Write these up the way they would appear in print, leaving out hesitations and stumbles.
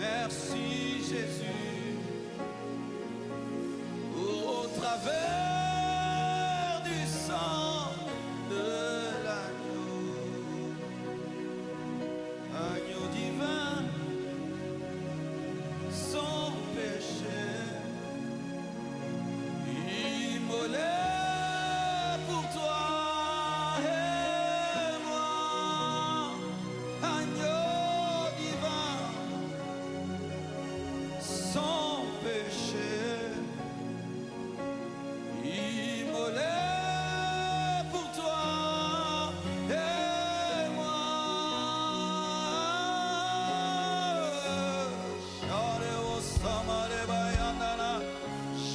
Merci Jésus, au travers du sang de l'agneau, agneau divin, sans péché, immolé pour toi et moi, agneau divin, sans péché, immolé pour toi et moi.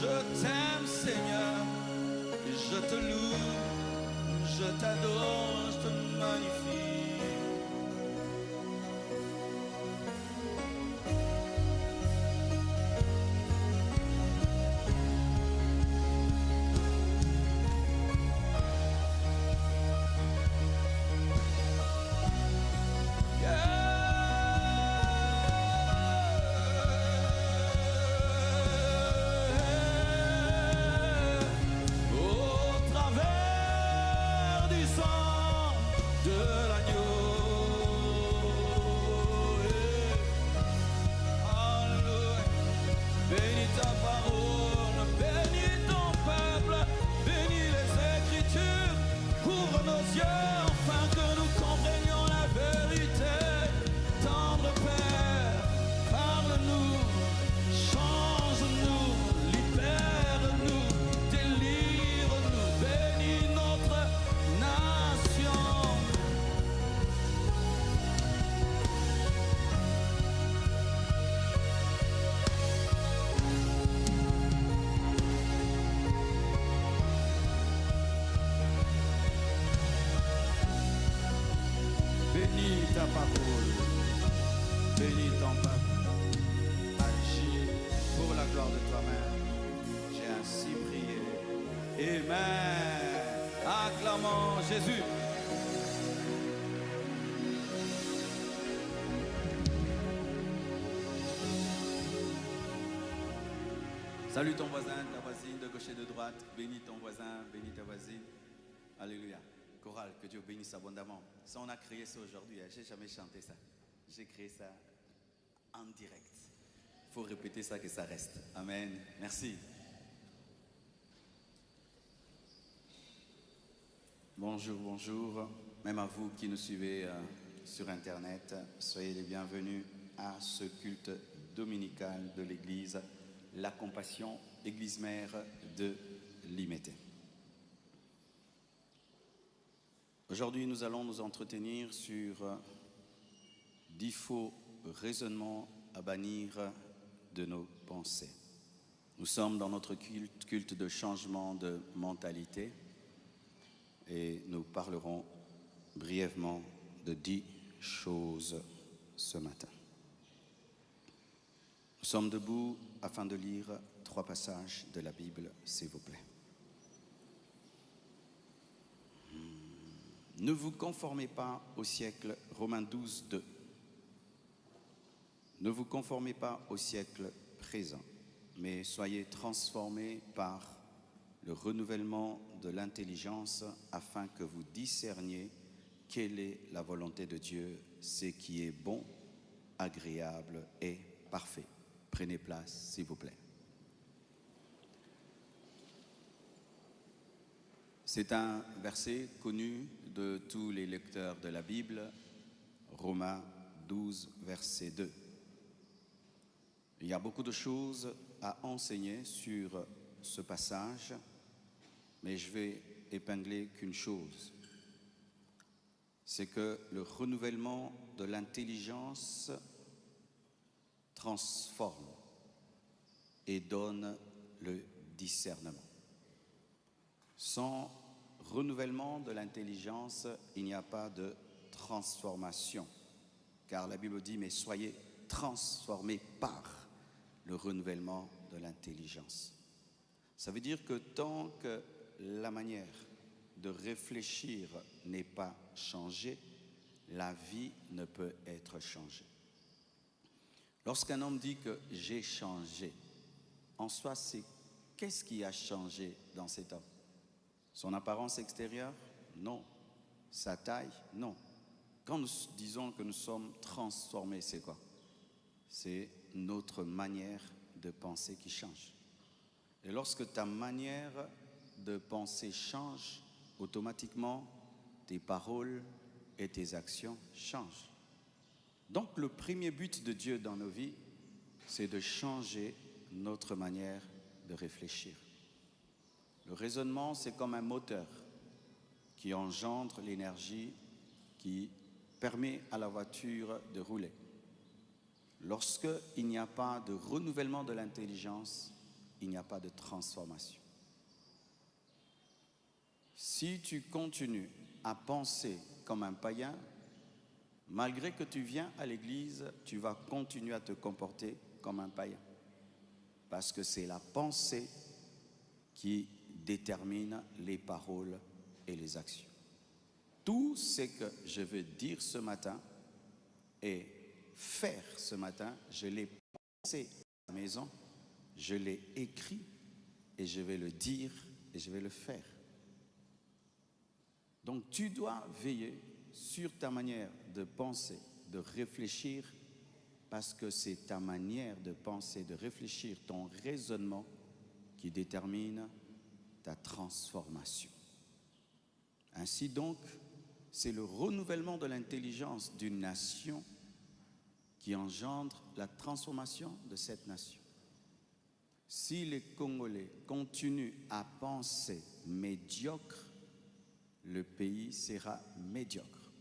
Je t'aime Seigneur, je te loue, je t'adore, je te magnifie. Bénis ta parole, bénis ton peuple, agis pour la gloire de toi-même. J'ai ainsi prié. Amen. Acclamons Jésus. Salue ton voisin, ta voisine de gauche et de droite. Bénis ton voisin, bénis ta voisine. Alléluia. Chorale, que Dieu bénisse abondamment. Ça, on a créé ça aujourd'hui. J'ai jamais chanté ça. J'ai créé ça en direct. Il faut répéter ça, que ça reste. Amen. Merci. Bonjour, bonjour. Même à vous qui nous suivez sur Internet, soyez les bienvenus à ce culte dominical de l'Église, la Compassion, Église Mère de Limete. Aujourd'hui, nous allons nous entretenir sur 10 faux raisonnements à bannir de nos pensées. Nous sommes dans notre culte de changement de mentalité et nous parlerons brièvement de 10 choses ce matin. Nous sommes debout afin de lire 3 passages de la Bible, s'il vous plaît. Ne vous conformez pas au siècle, Romains 12, 2. Ne vous conformez pas au siècle présent, mais soyez transformés par le renouvellement de l'intelligence afin que vous discerniez quelle est la volonté de Dieu, ce qui est bon, agréable et parfait. Prenez place, s'il vous plaît. C'est un verset connu de tous les lecteurs de la Bible, Romains 12, verset 2. Il y a beaucoup de choses à enseigner sur ce passage, mais je vais épingler qu'une chose. C'est que le renouvellement de l'intelligence transforme et donne le discernement. Sans renouvellement de l'intelligence, il n'y a pas de transformation. Car la Bible dit, mais soyez transformés par le renouvellement de l'intelligence. Ça veut dire que tant que la manière de réfléchir n'est pas changée, la vie ne peut être changée. Lorsqu'un homme dit que j'ai changé, en soi, c'est qu'est-ce qui a changé dans cet homme? Son apparence extérieure? Non. Sa taille? Non. Quand nous disons que nous sommes transformés, c'est quoi? C'est notre manière de penser qui change. Et lorsque ta manière de penser change, automatiquement, tes paroles et tes actions changent. Donc le premier but de Dieu dans nos vies, c'est de changer notre manière de réfléchir. Le raisonnement, c'est comme un moteur qui engendre l'énergie qui permet à la voiture de rouler. Lorsqu'il n'y a pas de renouvellement de l'intelligence, il n'y a pas de transformation. Si tu continues à penser comme un païen, malgré que tu viens à l'église, tu vas continuer à te comporter comme un païen. Parce que c'est la pensée qui détermine les paroles et les actions. Tout ce que je veux dire ce matin et faire ce matin, je l'ai pensé à la maison, je l'ai écrit et je vais le dire et je vais le faire. Donc tu dois veiller sur ta manière de penser, de réfléchir, parce que c'est ta manière de penser, de réfléchir, ton raisonnement qui détermine ta transformation. Ainsi donc, c'est le renouvellement de l'intelligence d'une nation qui engendre la transformation de cette nation. Si les Congolais continuent à penser médiocre, le pays sera médiocre.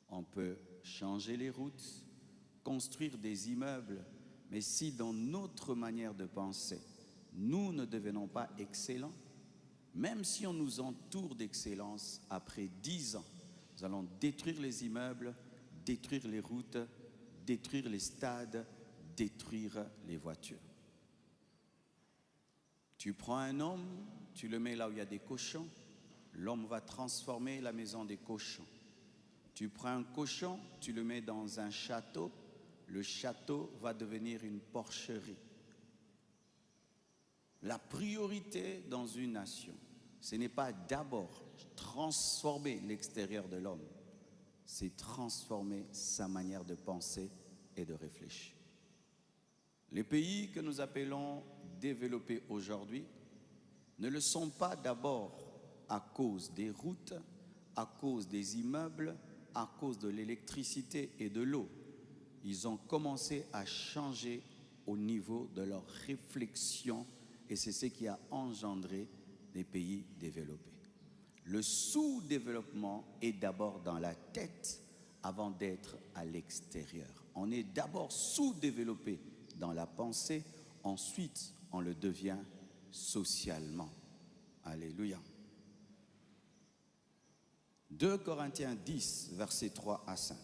On peut changer les routes, construire des immeubles, mais si dans notre manière de penser, nous ne devenons pas excellents, même si on nous entoure d'excellence, après 10 ans, nous allons détruire les immeubles, détruire les routes, détruire les stades, détruire les voitures. Tu prends un homme, tu le mets là où il y a des cochons, l'homme va transformer la maison des cochons. Tu prends un cochon, tu le mets dans un château, le château va devenir une porcherie. La priorité dans une nation, ce n'est pas d'abord transformer l'extérieur de l'homme, c'est transformer sa manière de penser et de réfléchir. Les pays que nous appelons développés aujourd'hui ne le sont pas d'abord à cause des routes, à cause des immeubles, à cause de l'électricité et de l'eau. Ils ont commencé à changer au niveau de leur réflexion et c'est ce qui a engendré des pays développés. Le sous-développement est d'abord dans la tête avant d'être à l'extérieur. On est d'abord sous-développé dans la pensée, ensuite on le devient socialement. Alléluia. 2 Corinthiens 10, versets 3 à 5.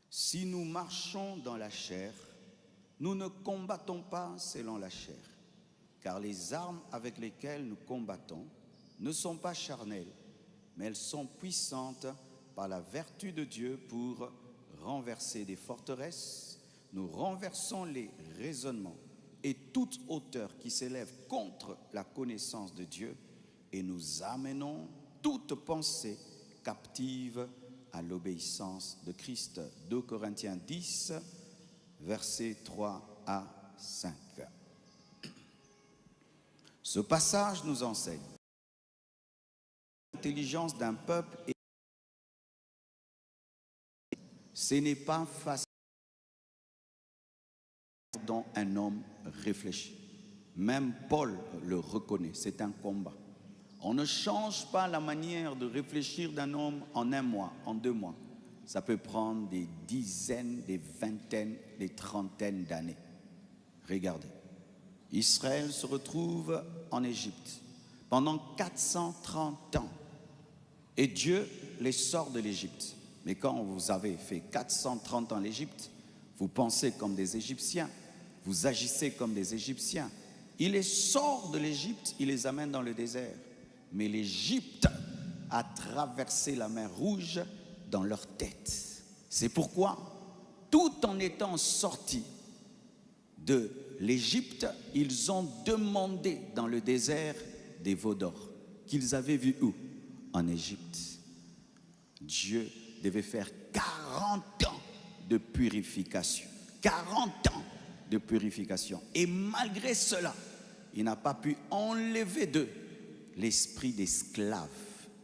Si nous marchons dans la chair, nous ne combattons pas selon la chair, car les armes avec lesquelles nous combattons ne sont pas charnelles, mais elles sont puissantes par la vertu de Dieu pour renverser des forteresses. Nous renversons les raisonnements et toute hauteur qui s'élève contre la connaissance de Dieu et nous amenons toute pensée captive à l'obéissance de Christ. 2 Corinthiens 10, versets 3 à 5. Ce passage nous enseigne l'intelligence d'un peuple et ce n'est pas facile dont un homme réfléchit. Même Paul le reconnaît, c'est un combat. On ne change pas la manière de réfléchir d'un homme en 1 mois, en 2 mois. Ça peut prendre des dizaines, des vingtaines, des trentaines d'années. Regardez, Israël se retrouve en Égypte pendant 430 ans. Et Dieu les sort de l'Égypte. Mais quand vous avez fait 430 ans en Égypte, vous pensez comme des Égyptiens, vous agissez comme des Égyptiens. Il les sort de l'Égypte, il les amène dans le désert. Mais l'Égypte a traversé la mer Rouge dans leur tête. C'est pourquoi tout en étant sortis de l'Égypte, ils ont demandé dans le désert des veaux d'or qu'ils avaient vus où? En Égypte. Dieu devait faire 40 ans de purification. 40 ans de purification. Et malgré cela, il n'a pas pu enlever d'eux l'esprit d'esclave.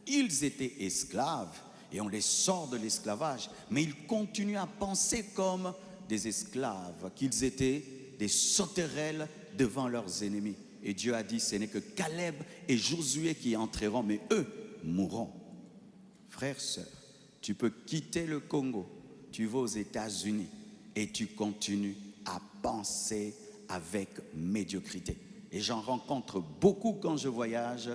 Ils étaient esclaves et on les sort de l'esclavage, mais ils continuent à penser comme des esclaves, qu'ils étaient des sauterelles devant leurs ennemis. Et Dieu a dit, ce n'est que Caleb et Josué qui entreront, mais eux mourront. Frères, sœurs, tu peux quitter le Congo, tu vas aux États-Unis et tu continues à penser avec médiocrité. Et j'en rencontre beaucoup quand je voyage.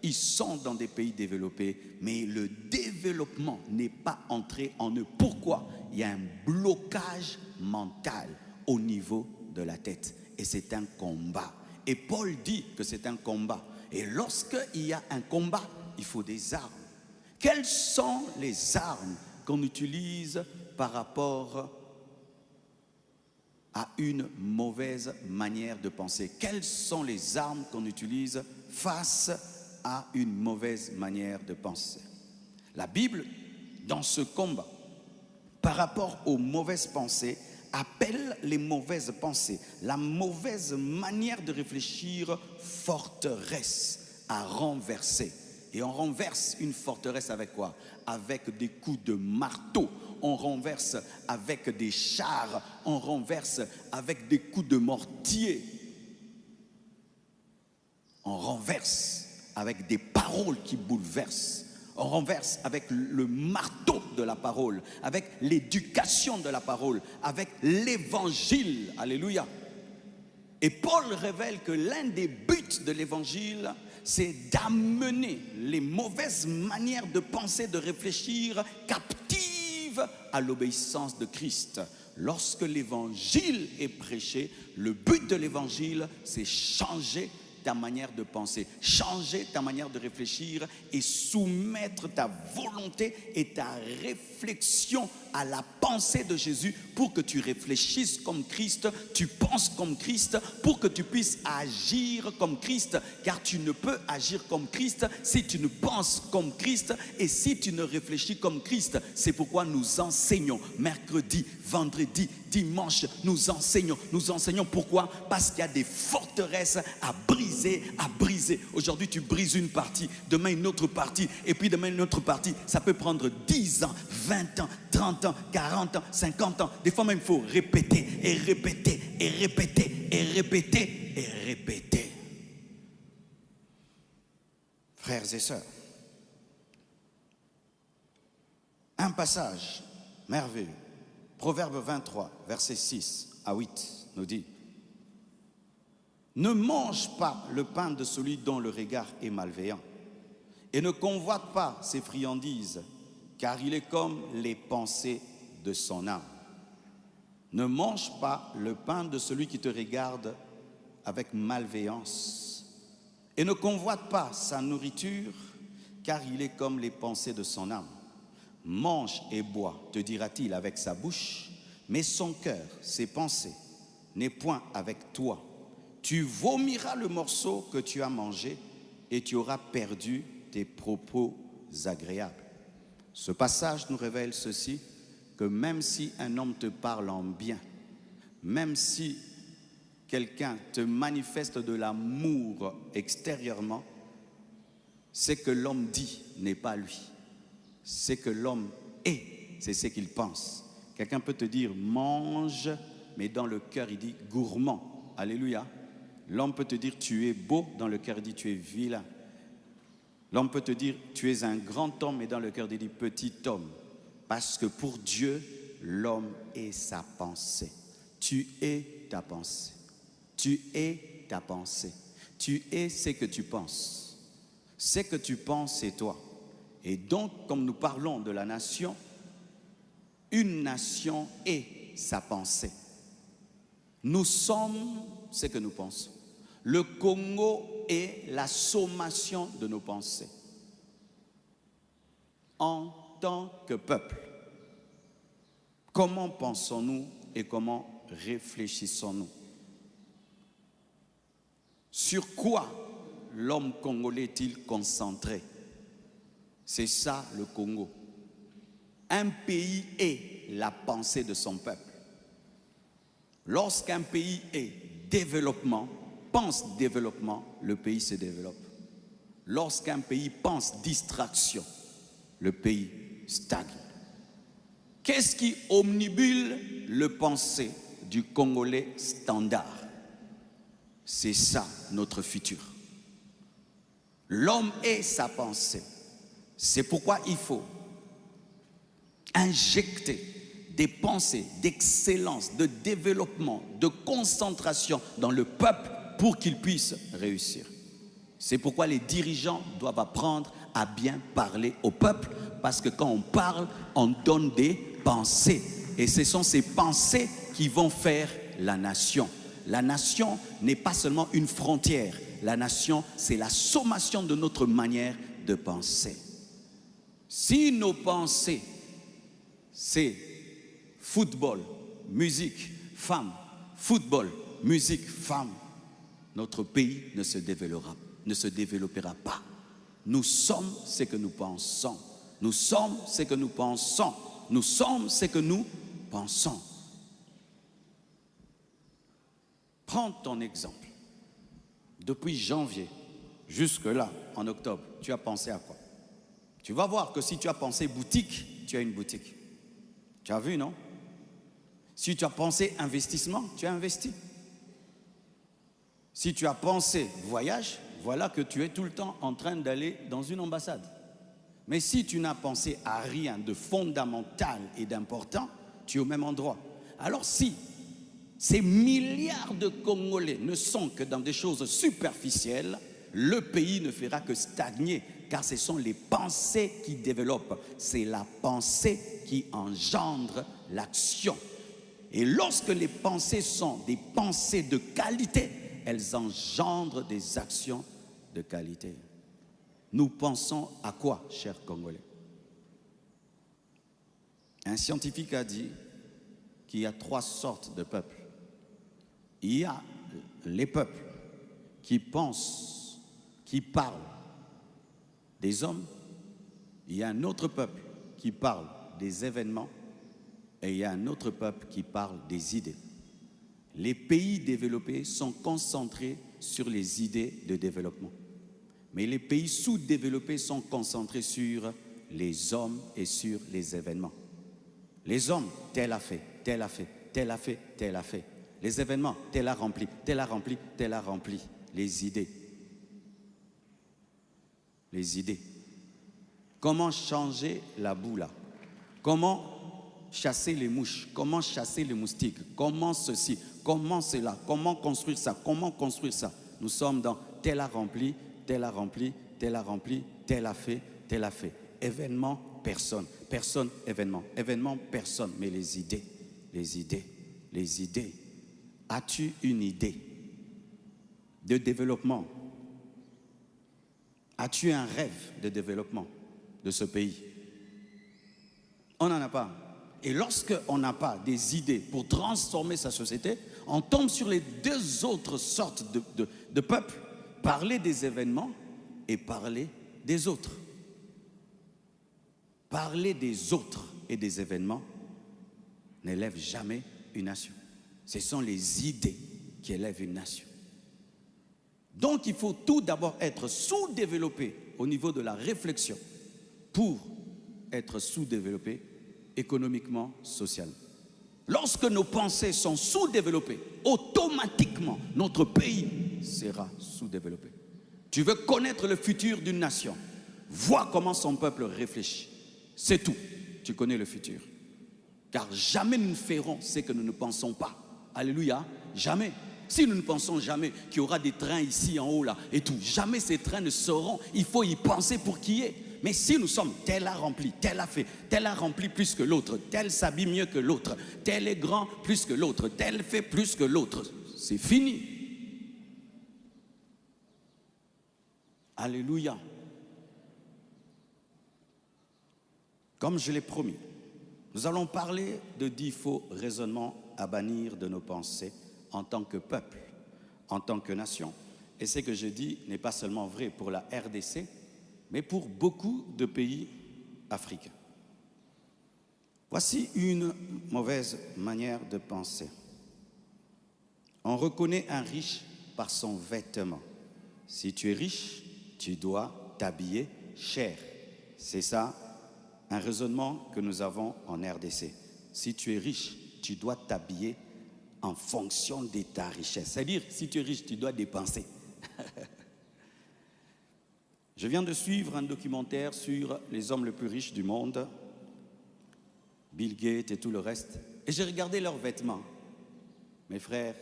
Ils sont dans des pays développés, mais le développement n'est pas entré en eux. Pourquoi? Il y a un blocage mental au niveau de la tête. Et c'est un combat. Et Paul dit que c'est un combat. Et lorsqu'il y a un combat, il faut des armes. Quelles sont les armes qu'on utilise par rapport à une mauvaise manière de penser? Quelles sont les armes qu'on utilise face à une mauvaise manière de penser? La Bible, dans ce combat, par rapport aux mauvaises pensées, appelle les mauvaises pensées, la mauvaise manière de réfléchir, forteresse à renverser. Et on renverse une forteresse avec quoi? Avec des coups de marteau. On renverse avec des chars. On renverse avec des coups de mortier. On renverse avec des paroles qui bouleversent. On renverse avec le marteau de la parole, avec l'éducation de la parole, avec l'évangile. Alléluia. Et Paul révèle que l'un des buts de l'évangile, c'est d'amener les mauvaises manières de penser, de réfléchir, captives à l'obéissance de Christ. Lorsque l'évangile est prêché, le but de l'évangile, c'est changer ta manière de penser, changer ta manière de réfléchir et soumettre ta volonté et ta réflexion à la pensée de Jésus pour que tu réfléchisses comme Christ, tu penses comme Christ, pour que tu puisses agir comme Christ, car tu ne peux agir comme Christ si tu ne penses comme Christ et si tu ne réfléchis comme Christ. C'est pourquoi nous enseignons mercredi, vendredi, dimanche, nous enseignons. Pourquoi? Parce qu'il y a des forteresses à briser, à briser. Aujourd'hui, tu brises une partie, demain une autre partie, et puis demain une autre partie. Ça peut prendre 10 ans, 20 ans, 30 ans, 40 ans, 50 ans. Des fois même, il faut répéter et répéter et répéter et répéter et répéter. Frères et sœurs, un passage merveilleux. Proverbe 23, versets 6 à 8 nous dit: ne mange pas le pain de celui dont le regard est malveillant, et ne convoite pas ses friandises, car il est comme les pensées de son âme. Ne mange pas le pain de celui qui te regarde avec malveillance, et ne convoite pas sa nourriture, car il est comme les pensées de son âme. Mange et bois, te dira-t-il avec sa bouche, mais son cœur, ses pensées, n'est point avec toi. Tu vomiras le morceau que tu as mangé et tu auras perdu tes propos agréables. Ce passage nous révèle ceci, que même si un homme te parle en bien, même si quelqu'un te manifeste de l'amour extérieurement, ce que l'homme dit n'est pas lui. Ce que l'homme est, c'est ce qu'il pense. Quelqu'un peut te dire mange, mais dans le cœur il dit gourmand. Alléluia. L'homme peut te dire tu es beau, dans le cœur il dit tu es vilain. L'homme peut te dire tu es un grand homme, mais dans le cœur il dit petit homme. Parce que pour Dieu, l'homme est sa pensée. Tu es ta pensée. Tu es ta pensée. Tu es ce que tu penses. Ce que tu penses, c'est toi. Et donc, comme nous parlons de la nation, une nation est sa pensée. Nous sommes ce que nous pensons. Le Congo est la sommation de nos pensées. En tant que peuple, Comment pensons-nous et comment réfléchissons-nous? Sur quoi l'homme congolais est-il concentré? C'est ça le Congo. Un pays est la pensée de son peuple. Lorsqu'un pays est développement, pense développement, le pays se développe. Lorsqu'un pays pense distraction, le pays stagne. Qu'est-ce qui omnibule le pensée du Congolais standard? C'est ça notre futur. L'homme est sa pensée. C'est pourquoi il faut injecter des pensées d'excellence, de développement, de concentration dans le peuple pour qu'il puisse réussir. C'est pourquoi les dirigeants doivent apprendre à bien parler au peuple, parce que quand on parle, on donne des pensées. Et ce sont ces pensées qui vont faire la nation. La nation n'est pas seulement une frontière. La nation, c'est la sommation de notre manière de penser. Si nos pensées, c'est football, musique, femme, football, musique, femme, notre pays ne se développera pas. Nous sommes ce que nous pensons. Nous sommes ce que nous pensons. Nous sommes ce que nous pensons. Prends ton exemple. Depuis janvier jusque-là, en octobre, tu as pensé à quoi? Tu vas voir que si tu as pensé boutique, tu as une boutique. Tu as vu, non? Si tu as pensé investissement, tu as investi. Si tu as pensé voyage, voilà que tu es tout le temps en train d'aller dans une ambassade. Mais si tu n'as pensé à rien de fondamental et d'important, tu es au même endroit. Alors si ces milliards de Congolais ne sont que dans des choses superficielles, le pays ne fera que stagner, car ce sont les pensées qui développent. C'est la pensée qui engendre l'action. Et lorsque les pensées sont des pensées de qualité, elles engendrent des actions de qualité. Nous pensons à quoi, chers Congolais? Un scientifique a dit qu'il y a 3 sortes de peuples. Il y a les peuples qui pensent, qui parlent des hommes. Il y a un autre peuple qui parle des événements. Et il y a un autre peuple qui parle des idées. Les pays développés sont concentrés sur les idées de développement. Mais les pays sous-développés sont concentrés sur les hommes et sur les événements. Les hommes, tel a fait, tel a fait, tel a fait, tel a fait. Les événements, tel a rempli, tel a rempli, tel a rempli. Les idées. Les idées. Comment changer la boue là? Comment chasser les mouches? Comment chasser les moustiques? Comment ceci? Comment cela? Comment construire ça? Comment construire ça? Nous sommes dans tel a rempli, tel a rempli, tel a rempli, tel a fait, tel a fait. Événement, personne. Personne, événement. Événement, personne. Mais les idées, les idées, les idées. As-tu une idée de développement? As-tu un rêve de développement de ce pays? On n'en a pas. Et lorsqu'on n'a pas des idées pour transformer sa société, on tombe sur les 2 autres sortes de peuples. Parler des événements et parler des autres. Parler des autres et des événements n'élève jamais une nation. Ce sont les idées qui élèvent une nation. Donc il faut tout d'abord être sous-développé au niveau de la réflexion pour être sous-développé économiquement, socialement. Lorsque nos pensées sont sous-développées, automatiquement, notre pays sera sous-développé. Tu veux connaître le futur d'une nation, vois comment son peuple réfléchit. C'est tout. Tu connais le futur. Car jamais nous ne ferons ce que nous ne pensons pas. Alléluia. Jamais. Si nous ne pensons jamais qu'il y aura des trains ici en haut là et tout, jamais ces trains ne seront. Il faut y penser pour qu'il y ait. Mais si nous sommes, tel a rempli, tel a fait, tel a rempli plus que l'autre, tel s'habille mieux que l'autre, tel est grand plus que l'autre, tel fait plus que l'autre, c'est fini. Alléluia. Comme je l'ai promis, Nous allons parler de 10 faux raisonnements à bannir de nos pensées en tant que peuple, en tant que nation. Et ce que je dis n'est pas seulement vrai pour la RDC, mais pour beaucoup de pays africains. Voici une mauvaise manière de penser. On reconnaît un riche par son vêtement. Si tu es riche, tu dois t'habiller cher. C'est ça, un raisonnement que nous avons en RDC. Si tu es riche, tu dois t'habiller en fonction de ta richesse. C'est-à-dire, si tu es riche, tu dois dépenser. Je viens de suivre un documentaire sur les hommes les plus riches du monde, Bill Gates et tout le reste, et j'ai regardé leurs vêtements. Mes frères,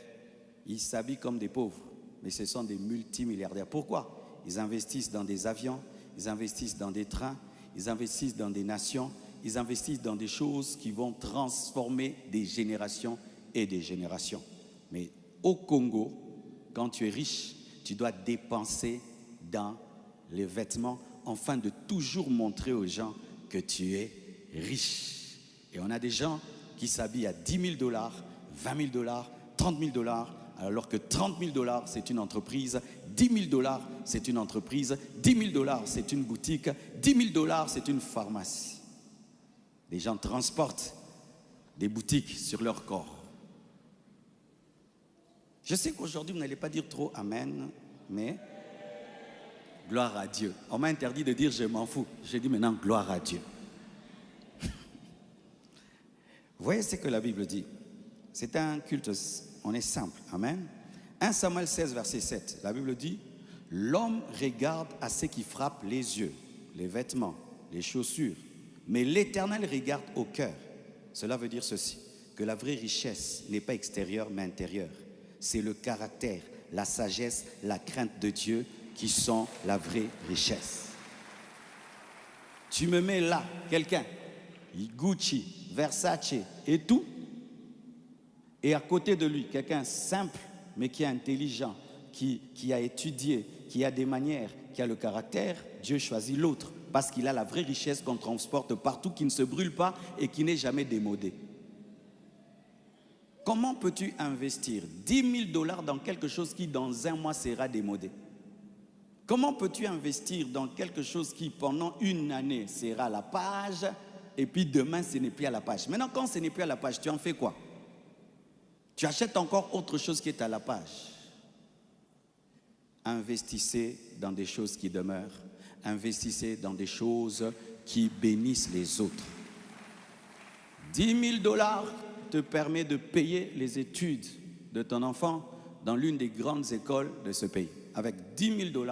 ils s'habillent comme des pauvres, mais ce sont des multimilliardaires. Pourquoi? Ils investissent dans des avions, ils investissent dans des trains, ils investissent dans des nations, ils investissent dans des choses qui vont transformer des générations et des générations. Mais au Congo, quand tu es riche, tu dois dépenser dans les vêtements afin de toujours montrer aux gens que tu es riche. Et on a des gens qui s'habillent à $10 000, $20 000, $30 000, alors que $30 000 c'est une entreprise, $10 000 c'est une entreprise, $10 000 c'est une boutique, $10 000 c'est une pharmacie. Les gens transportent des boutiques sur leur corps. Je sais qu'aujourd'hui vous n'allez pas dire trop amen, mais gloire à Dieu. On m'a interdit de dire je m'en fous. J'ai dit maintenant gloire à Dieu. Vous voyez ce que la Bible dit. C'est un culte, on est simple. Amen. 1 Samuel 16, verset 7. La Bible dit, l'homme regarde à ce qui frappe les yeux, les vêtements, les chaussures. Mais l'Éternel regarde au cœur. Cela veut dire ceci, que la vraie richesse n'est pas extérieure mais intérieure. C'est le caractère, la sagesse, la crainte de Dieu qui sont la vraie richesse. Tu me mets là, quelqu'un, Gucci, Versace et tout, et à côté de lui, quelqu'un simple, mais qui est intelligent, qui a étudié, qui a des manières, qui a le caractère, Dieu choisit l'autre, parce qu'il a la vraie richesse qu'on transporte partout, qui ne se brûle pas et qui n'est jamais démodée. Comment peux-tu investir $10 000 dans quelque chose qui dans un mois sera démodé? Comment peux-tu investir dans quelque chose qui pendant une année sera à la page et puis demain ce n'est plus à la page? Maintenant quand ce n'est plus à la page, tu en fais quoi? Tu achètes encore autre chose qui est à la page. Investissez dans des choses qui demeurent. Investissez dans des choses qui bénissent les autres. $10 000 te permet de payer les études de ton enfant dans l'une des grandes écoles de ce pays. Avec $10 000,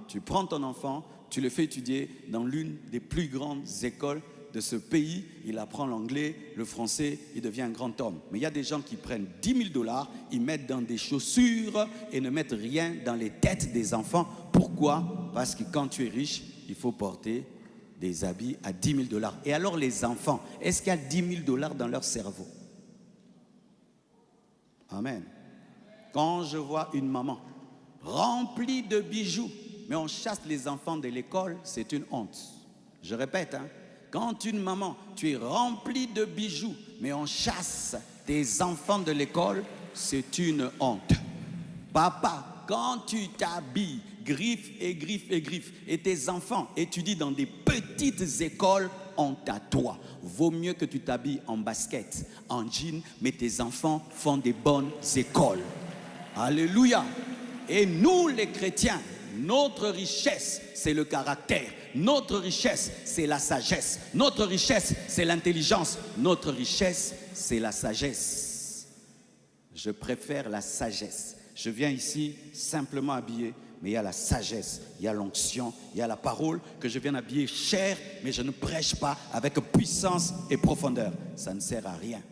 tu prends ton enfant, tu le fais étudier dans l'une des plus grandes écoles de ce pays. Il apprend l'anglais, le français, il devient un grand homme. Mais il y a des gens qui prennent $10 000, ils mettent dans des chaussures et ne mettent rien dans les têtes des enfants. Pourquoi? Parce que quand tu es riche, il faut porter des habits à $10 000. Et alors les enfants, est-ce qu'il y a $10 000 dans leur cerveau? Amen. Quand je vois une maman remplie de bijoux, mais on chasse les enfants de l'école, c'est une honte. Je répète, hein, quand une maman, tu es remplie de bijoux, mais on chasse tes enfants de l'école, c'est une honte. Papa, quand tu t'habilles, griffes et griffes et griffes, et tes enfants étudient dans des petites écoles, honte à toi. Vaut mieux que tu t'habilles en basket, en jean, mais tes enfants font des bonnes écoles. Alléluia. Et nous les chrétiens, notre richesse, c'est le caractère. Notre richesse, c'est la sagesse. Notre richesse, c'est l'intelligence. Notre richesse, c'est la sagesse. Je préfère la sagesse. Je viens ici simplement habillé, mais il y a la sagesse, il y a l'onction, il y a la parole que je viens habiller cher, mais je ne prêche pas avec puissance et profondeur. Ça ne sert à rien.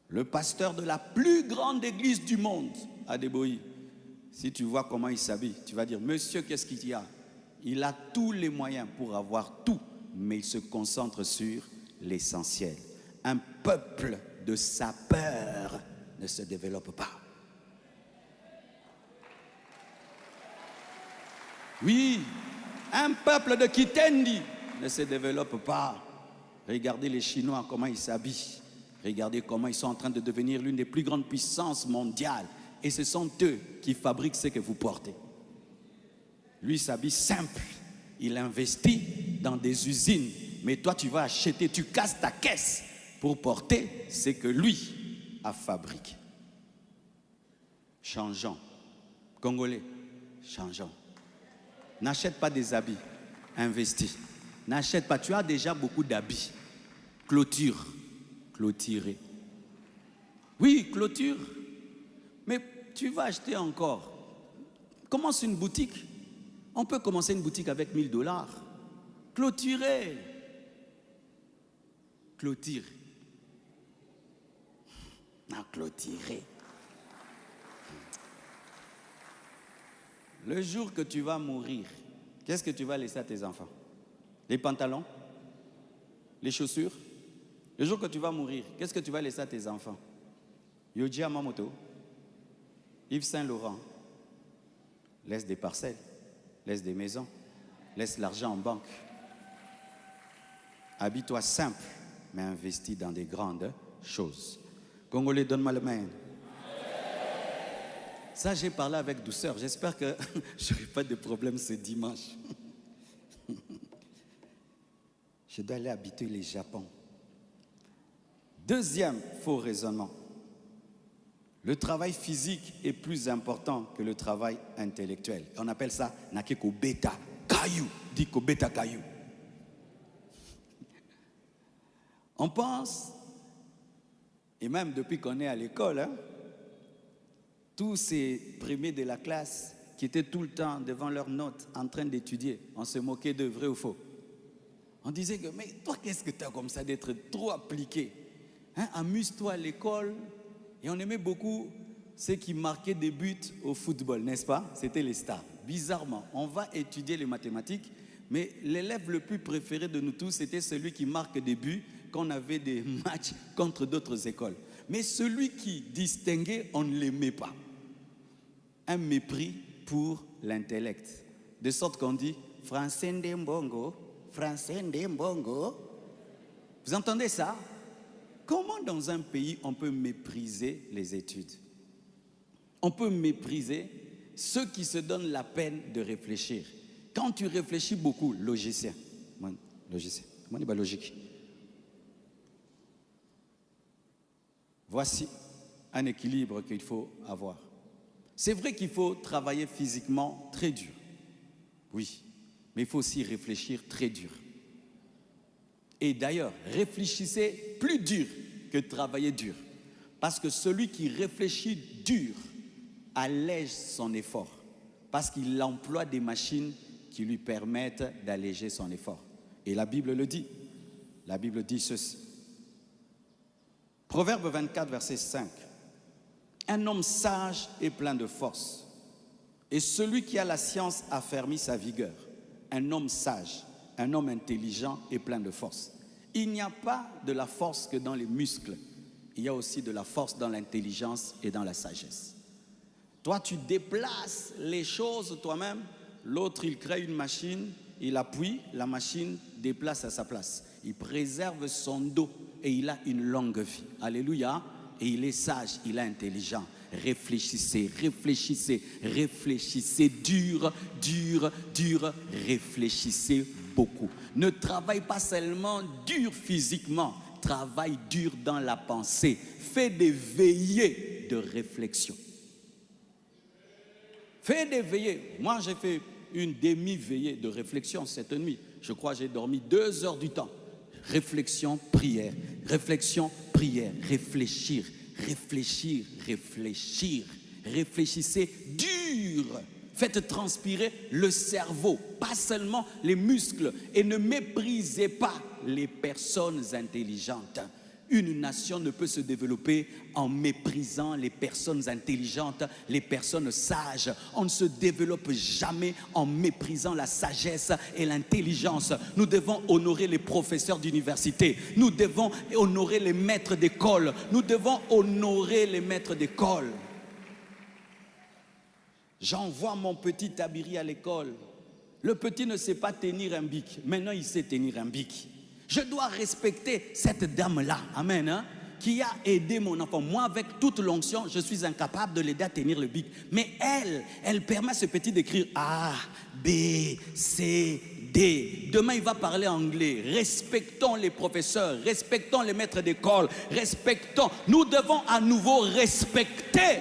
Le pasteur de la plus grande église du monde, Adeboyi, si tu vois comment il s'habille, tu vas dire, monsieur, qu'est-ce qu'il y a? Il a tous les moyens pour avoir tout, mais il se concentre sur l'essentiel. Un peuple de sapeurs ne se développe pas. Oui, un peuple de Kitendi ne se développe pas. Regardez les Chinois, comment ils s'habillent. Regardez comment ils sont en train de devenir l'une des plus grandes puissances mondiales. Et ce sont eux qui fabriquent ce que vous portez. Lui s'habille simple. Il investit dans des usines. Mais toi, tu vas acheter, tu casses ta caisse pour porter ce que lui a fabriqué. Changeons. Congolais, changeons. N'achète pas des habits. Investis. N'achète pas. Tu as déjà beaucoup d'habits. Clôture. Clôturer. Oui, clôture. Mais tu vas acheter encore. Commence une boutique. On peut commencer une boutique avec $1000. Clôturer. Clôture. Non, clôturer. Le jour que tu vas mourir, qu'est-ce que tu vas laisser à tes enfants? Les pantalons? Les chaussures? Le jour que tu vas mourir, qu'est-ce que tu vas laisser à tes enfants? Yoji Amamoto, Yves Saint-Laurent, laisse des parcelles, laisse des maisons, laisse l'argent en banque. Habille-toi simple, mais investis dans des grandes choses. Congolais, donne-moi le main. Ça, j'ai parlé avec douceur. J'espère que je n'aurai pas de problème ce dimanche. Je dois aller habiter le Japon. Deuxième faux raisonnement. Le travail physique est plus important que le travail intellectuel. On appelle ça nakeko beta kayu. Dit ko beta kayu. On pense, et même depuis qu'on est à l'école, tous ces premiers de la classe qui étaient tout le temps devant leurs notes en train d'étudier, on se moquait de vrai ou faux. On disait que, mais toi, qu'est-ce que tu as comme ça d'être trop appliqué? Amuse-toi à l'école. Et on aimait beaucoup ceux qui marquaient des buts au football, n'est-ce pas? C'était les stars. Bizarrement, on va étudier les mathématiques, mais l'élève le plus préféré de nous tous, c'était celui qui marque des buts quand on avait des matchs contre d'autres écoles. Mais celui qui distinguait, on ne l'aimait pas. Un mépris pour l'intellect. De sorte qu'on dit « Français ndembongo, Français ndembongo ». Vous entendez ça? Comment dans un pays on peut mépriser les études? On peut mépriser ceux qui se donnent la peine de réfléchir. Quand tu réfléchis beaucoup, logicien. Logicien. Logique. Voici un équilibre qu'il faut avoir. C'est vrai qu'il faut travailler physiquement très dur. Oui, mais il faut aussi réfléchir très dur. Et d'ailleurs, réfléchissez plus dur que travailler dur. Parce que celui qui réfléchit dur allège son effort. Parce qu'il emploie des machines qui lui permettent d'alléger son effort. Et la Bible le dit. La Bible dit ceci. Proverbe 24, verset 5. Un homme sage est plein de force. Et celui qui a la science affermit sa vigueur. Un homme sage, un homme intelligent est plein de force. Il n'y a pas de la force que dans les muscles. Il y a aussi de la force dans l'intelligence et dans la sagesse. Toi, tu déplaces les choses toi-même. L'autre, il crée une machine, il appuie, la machine déplace à sa place. Il préserve son dos et il a une longue vie. Alléluia. Et il est sage, il est intelligent. Réfléchissez, réfléchissez, réfléchissez dur, dur, dur. Réfléchissez beaucoup. Ne travaille pas seulement dur physiquement, travaille dur dans la pensée. Fais des veillées de réflexion. Fais des veillées. Moi, j'ai fait une demi-veillée de réflexion cette nuit. Je crois que j'ai dormi 2 heures du temps. Réflexion, prière. Réflexion, prière. Réfléchir, réfléchir, réfléchir. Réfléchissez dur. Faites transpirer le cerveau, pas seulement les muscles. Et ne méprisez pas les personnes intelligentes. Une nation ne peut se développer en méprisant les personnes intelligentes, les personnes sages. On ne se développe jamais en méprisant la sagesse et l'intelligence. Nous devons honorer les professeurs d'université. Nous devons honorer les maîtres d'école. Nous devons honorer les maîtres d'école. J'envoie mon petit Tabiri à l'école. Le petit ne sait pas tenir un bic. Maintenant, il sait tenir un bic. Je dois respecter cette dame-là, amen, hein, qui a aidé mon enfant. Moi, avec toute l'onction, je suis incapable de l'aider à tenir le bic. Mais elle permet à ce petit d'écrire A, B, C, D. Demain, il va parler anglais. Respectons les professeurs, respectons les maîtres d'école, respectons. Nous devons à nouveau respecter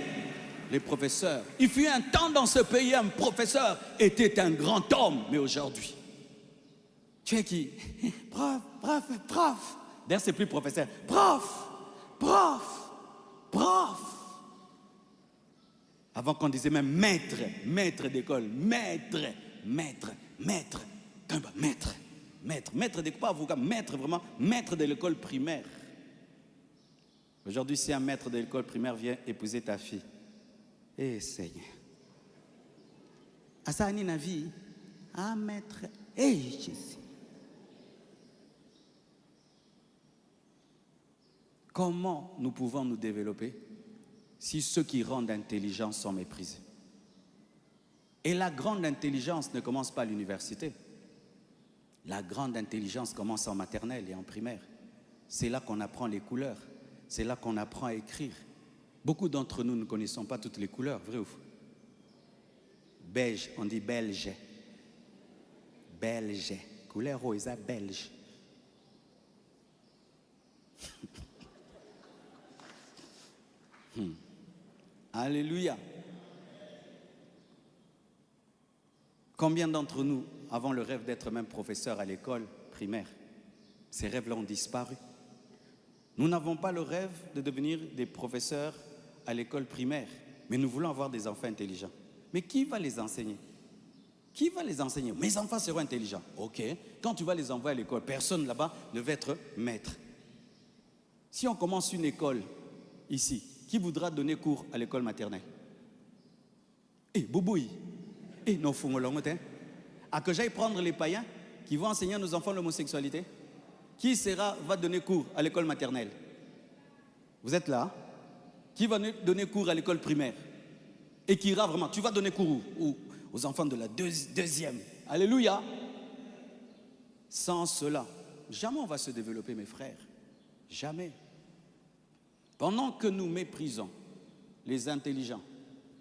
les professeurs. Il fut un temps dans ce pays, un professeur était un grand homme. Mais aujourd'hui, tu es qui? Prof, prof, prof. D'ailleurs, c'est plus professeur. Prof, prof, prof. Avant qu'on disait même maître, maître d'école, maître, maître, maître, maître, maître, maître d'école, pas avocat, maître vraiment, maître de l'école primaire. Aujourd'hui, si un maître de l'école primaire vient épouser ta fille, eh Seigneur, à ça, na vie, ah maître, eh Jésus. Comment nous pouvons nous développer si ceux qui rendent intelligents sont méprisés? Et la grande intelligence ne commence pas à l'université. La grande intelligence commence en maternelle et en primaire. C'est là qu'on apprend les couleurs. C'est là qu'on apprend à écrire. Beaucoup d'entre nous ne connaissons pas toutes les couleurs, vrai ou faux? Beige, on dit belge. Belge. Couleur rose, belge. Alléluia. Combien d'entre nous avons le rêve d'être même professeur à l'école primaire? Ces rêves-là ont disparu. Nous n'avons pas le rêve de devenir des professeurs à l'école primaire, mais nous voulons avoir des enfants intelligents. Mais qui va les enseigner? Qui va les enseigner? Mes enfants seront intelligents. Ok. Quand tu vas les envoyer à l'école, personne là-bas ne va être maître. Si on commence une école ici, qui voudra donner cours à l'école maternelle? Eh, Bouboui. Eh, non, Fongolongotin. À que j'aille prendre les païens qui vont enseigner à nos enfants l'homosexualité? Qui va donner cours à l'école maternelle? Vous êtes là? Qui va donner cours à l'école primaire? Et qui ira vraiment? Tu vas donner cours où? Aux enfants de la deuxième. Alléluia. Sans cela, jamais on va se développer, mes frères. Jamais. Pendant que nous méprisons les intelligents,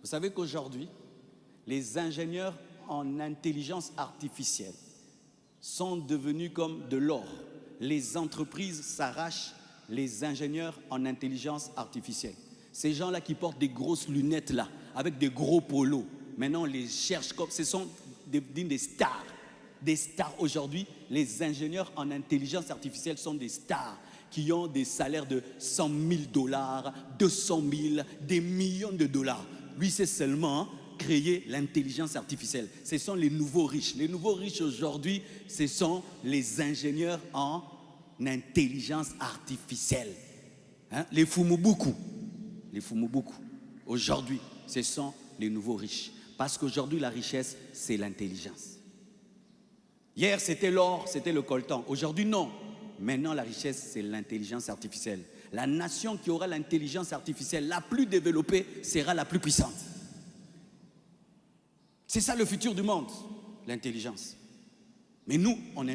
vous savez qu'aujourd'hui, les ingénieurs en intelligence artificielle sont devenus comme de l'or. Les entreprises s'arrachent les ingénieurs en intelligence artificielle. Ces gens-là qui portent des grosses lunettes là, avec des gros polos, maintenant on les cherche comme, ce sont des stars. Des stars aujourd'hui, les ingénieurs en intelligence artificielle sont des stars qui ont des salaires de 100 000 $, 200 000, des millions de dollars. Lui, c'est seulement créer l'intelligence artificielle. Ce sont les nouveaux riches. Les nouveaux riches aujourd'hui, ce sont les ingénieurs en intelligence artificielle. Hein? Les Fumubuku. Les Fumubuku. Aujourd'hui, ce sont les nouveaux riches. Parce qu'aujourd'hui, la richesse, c'est l'intelligence. Hier, c'était l'or, c'était le coltan. Aujourd'hui, non. Maintenant, la richesse, c'est l'intelligence artificielle. La nation qui aura l'intelligence artificielle la plus développée sera la plus puissante. C'est ça le futur du monde, l'intelligence. Mais nous, on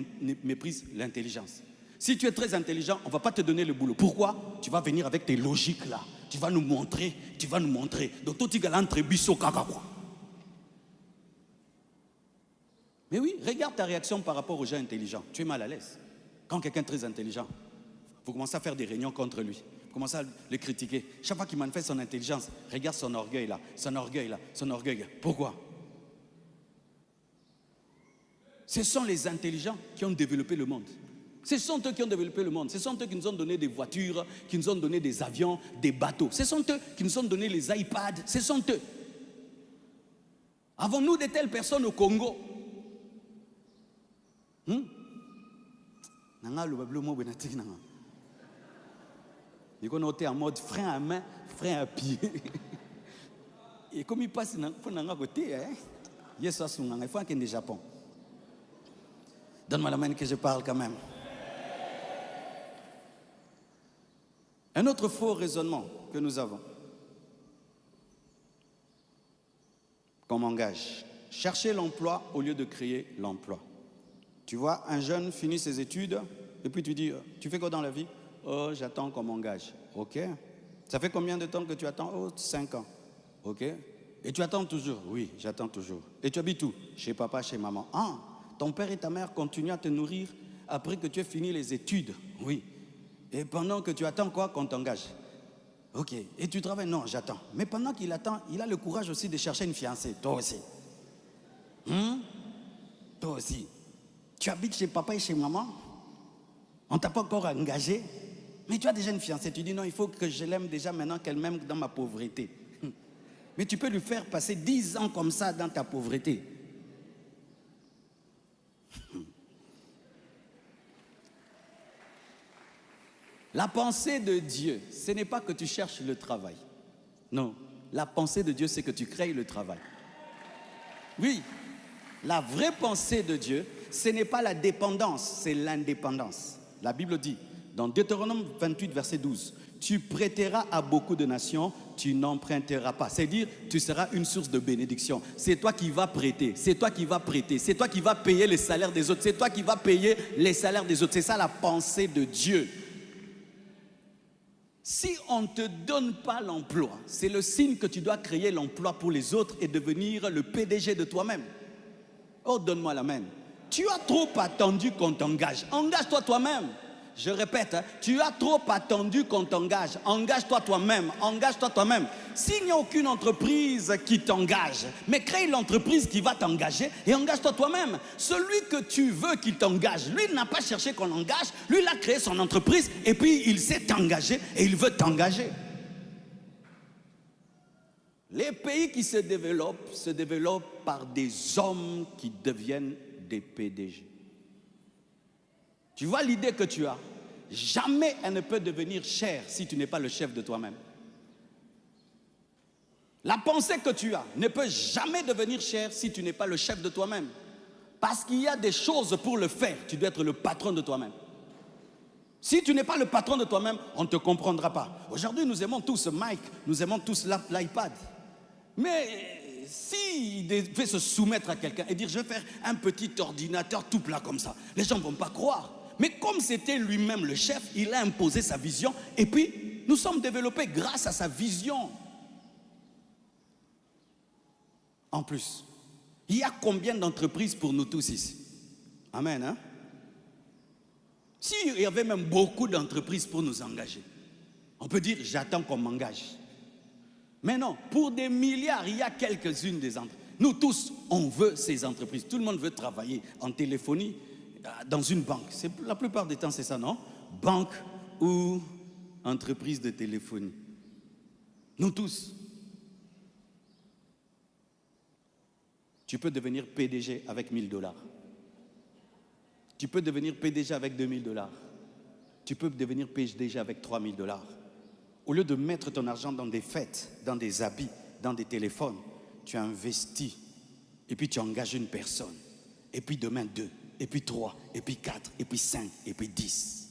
méprise l'intelligence. Si tu es très intelligent, on ne va pas te donner le boulot. Pourquoi? Tu vas venir avec tes logiques là. Tu vas nous montrer, Donc, tout entre biso kaka quoi. Mais oui, regarde ta réaction par rapport aux gens intelligents. Tu es mal à l'aise. Quand quelqu'un est très intelligent, vous commencez à faire des réunions contre lui. Vous commencez à le critiquer. Chaque fois qu'il manifeste son intelligence, regarde son orgueil là, son orgueil là, son orgueil là. Pourquoi? Ce sont les intelligents qui ont développé le monde. Ce sont eux qui ont développé le monde. Ce sont eux qui nous ont donné des voitures, qui nous ont donné des avions, des bateaux. Ce sont eux qui nous ont donné les iPads. Ce sont eux. Avons-nous de telles personnes au Congo? Nanga le bablo mo benatik nanga. Il est en mode frein à main, frein à pied. Et comme il passe pour nanga côté, hein. Il faut qu'il y ait Japon. Donne-moi la main que je parle quand même. Un autre faux raisonnement que nous avons, comme engage, chercher l'emploi au lieu de créer l'emploi. Tu vois, un jeune finit ses études, Et puis tu dis, tu fais quoi dans la vie? Oh, j'attends qu'on m'engage. Ok. Ça fait combien de temps que tu attends? Oh, 5 ans. Ok. Et tu attends toujours? Oui, j'attends toujours. Et tu habites où? Chez papa, chez maman. Ah, ton père et ta mère continuent à te nourrir après que tu aies fini les études? Oui. Et pendant que tu attends quoi? Qu'on t'engage? Ok. Et tu travailles? Non, j'attends. Mais pendant qu'il attend, il a le courage aussi de chercher une fiancée. Toi aussi. Toi aussi. Tu habites chez papa et chez maman? On ne t'a pas encore engagé? Mais tu as déjà une fiancée. Tu dis non, il faut que je l'aime déjà maintenant qu'elle m'aime dans ma pauvreté. Mais tu peux lui faire passer 10 ans comme ça dans ta pauvreté. La pensée de Dieu, ce n'est pas que tu cherches le travail. Non. La pensée de Dieu, c'est que tu crées le travail. Oui. La vraie pensée de Dieu, ce n'est pas la dépendance, c'est l'indépendance. La Bible dit, dans Deutéronome 28, verset 12, « Tu prêteras à beaucoup de nations, tu n'emprunteras pas. » C'est-à-dire, tu seras une source de bénédiction. C'est toi qui vas prêter, c'est toi qui vas prêter, c'est toi qui vas payer les salaires des autres, c'est toi qui vas payer les salaires des autres. C'est ça la pensée de Dieu. Si on ne te donne pas l'emploi, c'est le signe que tu dois créer l'emploi pour les autres et devenir le PDG de toi-même. Oh, donne-moi la main. Tu as trop attendu qu'on t'engage. Engage-toi toi-même. Je répète, tu as trop attendu qu'on t'engage. Engage-toi toi-même. Engage-toi toi-même. S'il n'y a aucune entreprise qui t'engage, mais crée l'entreprise qui va t'engager et engage-toi toi-même. Celui que tu veux qu'il t'engage, lui n'a pas cherché qu'on l'engage. Lui, il a créé son entreprise et puis il s'est engagé et il veut t'engager. Les pays qui se développent par des hommes qui deviennent des PDG. Tu vois l'idée que tu as? Jamais elle ne peut devenir chère si tu n'es pas le chef de toi-même. La pensée que tu as ne peut jamais devenir chère si tu n'es pas le chef de toi-même. Parce qu'il y a des choses pour le faire, tu dois être le patron de toi-même. Si tu n'es pas le patron de toi-même, on ne te comprendra pas. Aujourd'hui, nous aimons tous Mike, nous aimons tous l'iPad. Mais s'il devait se soumettre à quelqu'un et dire je vais faire un petit ordinateur tout plat comme ça, les gens ne vont pas croire. Mais comme c'était lui-même le chef, il a imposé sa vision et puis nous sommes développés grâce à sa vision. En plus, il y a combien d'entreprises pour nous tous ici? Amen, hein? S'il y avait même beaucoup d'entreprises pour nous engager, on peut dire j'attends qu'on m'engage. Mais non, pour des milliards, il y a quelques-unes des entreprises. Nous tous, on veut ces entreprises. Tout le monde veut travailler en téléphonie dans une banque. La plupart des temps, c'est ça, non? Banque ou entreprise de téléphonie. Nous tous. Tu peux devenir PDG avec $1000. Tu peux devenir PDG avec $2000. Tu peux devenir PDG avec $3000. Au lieu de mettre ton argent dans des fêtes, dans des habits, dans des téléphones, tu investis et puis tu engages une personne. Et puis demain 2, et puis 3, et puis 4, et puis 5, et puis 10.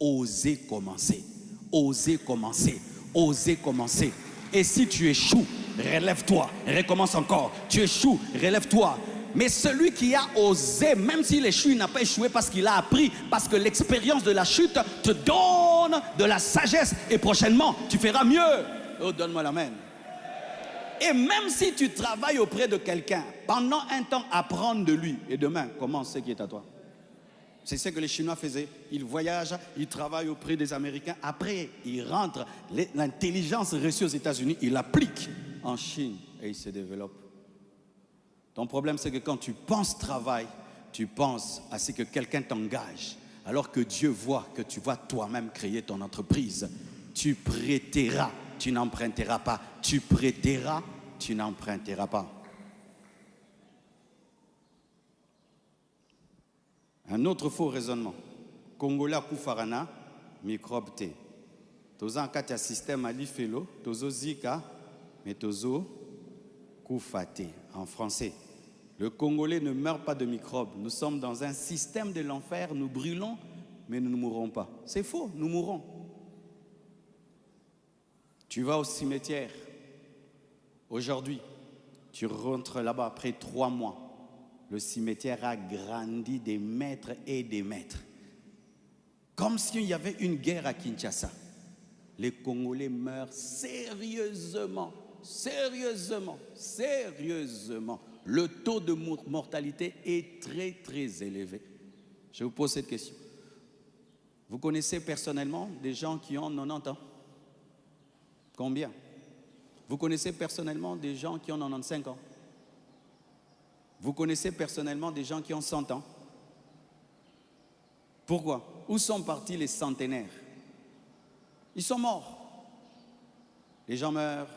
Osez commencer, osez commencer, osez commencer. Et si tu échoues, relève-toi, recommence encore. Tu échoues, relève-toi. Mais celui qui a osé, même s'il échoue, il n'a pas échoué parce qu'il a appris, parce que l'expérience de la chute te donne de la sagesse. Et prochainement, tu feras mieux. Oh, donne-moi la main. Et même si tu travailles auprès de quelqu'un, pendant un temps, apprends de lui. Et demain, commence ce qui est à toi. C'est ce que les Chinois faisaient. Ils voyagent, ils travaillent auprès des Américains. Après, ils rentrent. L'intelligence reçue aux États-Unis, ils l'appliquent en Chine et ils se développent. Ton problème, c'est que quand tu penses travail, tu penses à ce que quelqu'un t'engage. Alors que Dieu voit que tu vas toi-même créer ton entreprise. Tu prêteras, tu n'emprunteras pas. Tu prêteras, tu n'emprunteras pas. Un autre faux raisonnement. Congolais Koufarana, microbe T. Toza en cas système ali felo, tozo zika, mais tozo Koufate en français. Le Congolais ne meurt pas de microbes. Nous sommes dans un système de l'enfer. Nous brûlons, mais nous ne mourrons pas. C'est faux, nous mourrons. Tu vas au cimetière. Aujourd'hui, tu rentres là-bas après 3 mois. Le cimetière a grandi des mètres et des mètres. Comme s'il y avait une guerre à Kinshasa. Les Congolais meurent sérieusement, sérieusement, sérieusement. Le taux de mortalité est très, très élevé. Je vous pose cette question. Vous connaissez personnellement des gens qui ont 90 ans? Combien? Vous connaissez personnellement des gens qui ont 95 ans? Vous connaissez personnellement des gens qui ont 100 ans? Pourquoi? Où sont partis les centenaires? Ils sont morts. Les gens meurent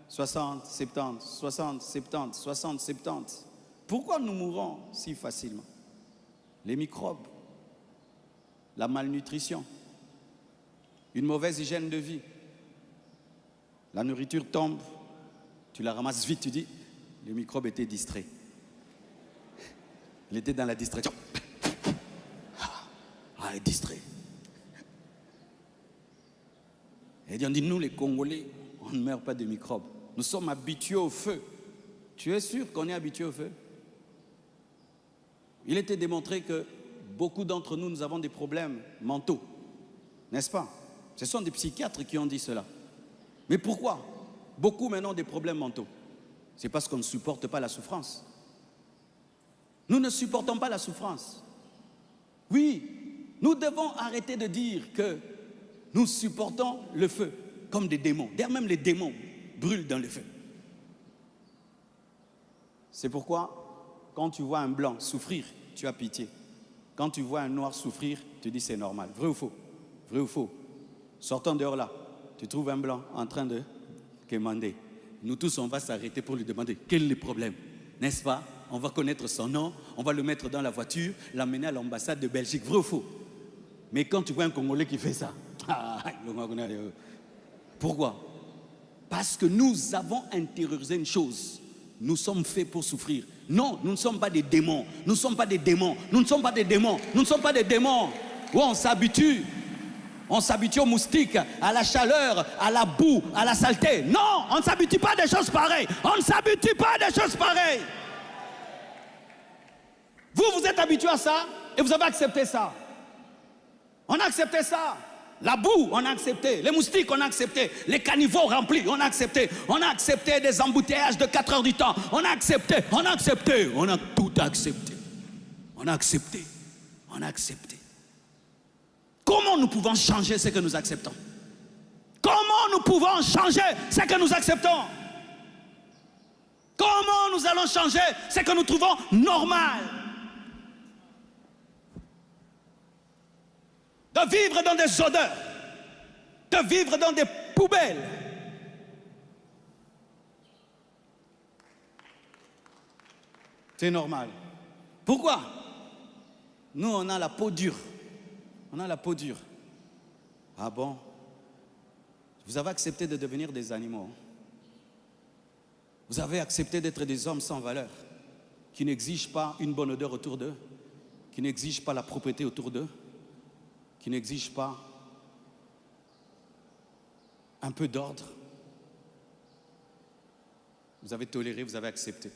60, 70, 60, 70, 60, 70. Pourquoi nous mourons si facilement? Les microbes, la malnutrition, une mauvaise hygiène de vie. La nourriture tombe, tu la ramasses vite, tu dis, le microbe était distrait. Il était dans la distraction. Ah, il est distrait. Et on dit, nous les Congolais, on ne meurt pas de microbes. Nous sommes habitués au feu. Tu es sûr qu'on est habitué au feu? Il était démontré que beaucoup d'entre nous, nous avons des problèmes mentaux. N'est-ce pas? Ce sont des psychiatres qui ont dit cela. Mais pourquoi? Beaucoup maintenant ont des problèmes mentaux. C'est parce qu'on ne supporte pas la souffrance. Nous ne supportons pas la souffrance. Oui, nous devons arrêter de dire que nous supportons le feu comme des démons. D'ailleurs, même les démons brûlent dans le feu. C'est pourquoi, quand tu vois un blanc souffrir, tu as pitié. Quand tu vois un noir souffrir, tu dis c'est normal. Vrai ou faux? Vrai ou faux? Sortons dehors là. Tu trouves un blanc en train de quémander. Nous tous, on va s'arrêter pour lui demander quel est le problème. N'est-ce pas? On va connaître son nom, on va le mettre dans la voiture, l'amener à l'ambassade de Belgique. Vrai ou faux? Mais quand tu vois un Congolais qui fait ça, pourquoi? Parce que nous avons intériorisé une chose. Nous sommes faits pour souffrir. Non, nous ne sommes pas des démons. Nous ne sommes pas des démons. Nous ne sommes pas des démons. Nous ne sommes pas des démons. Où on s'habitue. On s'habitue aux moustiques, à la chaleur, à la boue, à la saleté. Non, on ne s'habitue pas à des choses pareilles. On ne s'habitue pas à des choses pareilles. Vous, vous êtes habitué à ça et vous avez accepté ça. On a accepté ça. La boue, on a accepté. Les moustiques, on a accepté. Les caniveaux remplis, on a accepté. On a accepté des embouteillages de 4 heures du temps. On a accepté, on a accepté. On a tout accepté. On a accepté. On a accepté. Comment nous pouvons changer ce que nous acceptons? Comment nous pouvons changer ce que nous acceptons? Comment nous allons changer ce que nous trouvons normal? De vivre dans des odeurs, de vivre dans des poubelles. C'est normal. Pourquoi? Nous, on a la peau dure. On a la peau dure. Ah bon? Vous avez accepté de devenir des animaux. Vous avez accepté d'être des hommes sans valeur, qui n'exigent pas une bonne odeur autour d'eux, qui n'exigent pas la propreté autour d'eux, qui n'exigent pas un peu d'ordre. Vous avez toléré, vous avez accepté.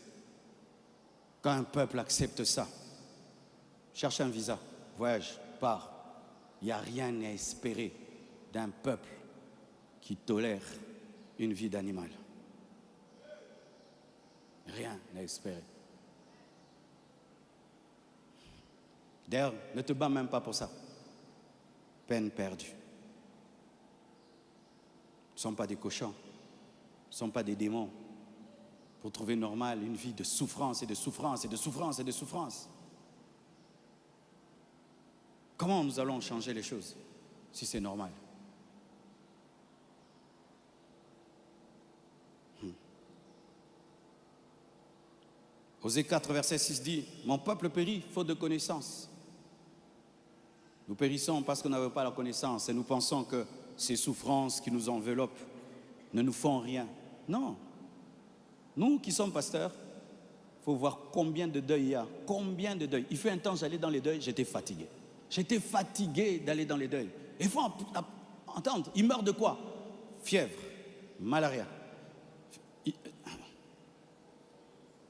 Quand un peuple accepte ça, cherche un visa, voyage, part. Il n'y a rien à espérer d'un peuple qui tolère une vie d'animal. Rien à espérer. D'ailleurs, ne te bats même pas pour ça. Peine perdue. Nous ne sommes pas des cochons. Nous ne sommes pas des démons. Pour trouver normal une vie de souffrance et de souffrance et de souffrance et de souffrance. Comment nous allons changer les choses si c'est normal? Osée 4, verset 6 dit, « Mon peuple périt faute de connaissance. » Nous périssons parce qu'on n'avait pas la connaissance et nous pensons que ces souffrances qui nous enveloppent ne nous font rien. Non. Nous qui sommes pasteurs, il faut voir combien de deuils il y a. Combien de deuils. Il fait un temps, j'allais dans les deuils, j'étais fatigué. J'étais fatigué d'aller dans les deuils. Il faut entendre, il meurt de quoi? Fièvre, malaria,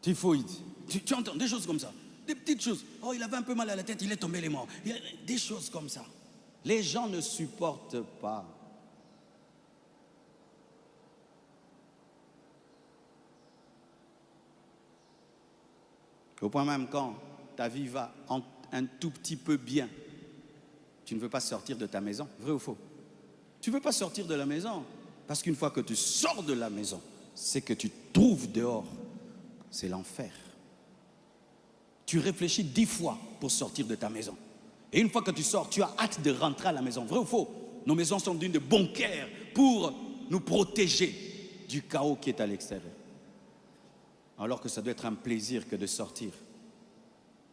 typhoïde. Tu entends des choses comme ça. Des petites choses. Oh, il avait un peu mal à la tête, il est tombé, il est mort. Des choses comme ça. Les gens ne supportent pas. Au point même quand ta vie va un tout petit peu bien, tu ne veux pas sortir de ta maison, vrai ou faux? Tu ne veux pas sortir de la maison, parce qu'une fois que tu sors de la maison, c'est que tu trouves dehors, c'est l'enfer. Tu réfléchis 10 fois pour sortir de ta maison. Et une fois que tu sors, tu as hâte de rentrer à la maison, vrai ou faux? Nos maisons sont d'une de bunkers pour nous protéger du chaos qui est à l'extérieur. Alors que ça doit être un plaisir que de sortir,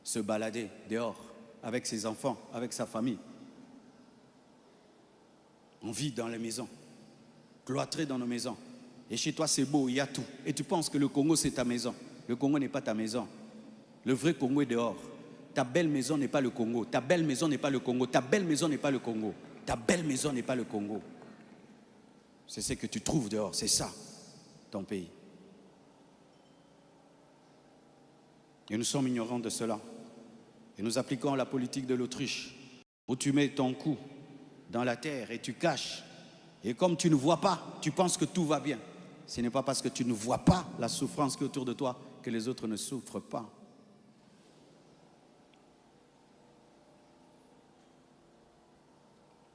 se balader dehors avec ses enfants, avec sa famille. On vit dans les maisons, cloîtré dans nos maisons. Et chez toi, c'est beau, il y a tout. Et tu penses que le Congo, c'est ta maison. Le Congo n'est pas ta maison. Le vrai Congo est dehors. Ta belle maison n'est pas le Congo. Ta belle maison n'est pas le Congo. Ta belle maison n'est pas le Congo. Ta belle maison n'est pas le Congo. C'est ce que tu trouves dehors. C'est ça, ton pays. Et nous sommes ignorants de cela. Et nous appliquons la politique de l'Autriche, où tu mets ton cou dans la terre et tu caches. Et comme tu ne vois pas, tu penses que tout va bien. Ce n'est pas parce que tu ne vois pas la souffrance qui est autour de toi que les autres ne souffrent pas.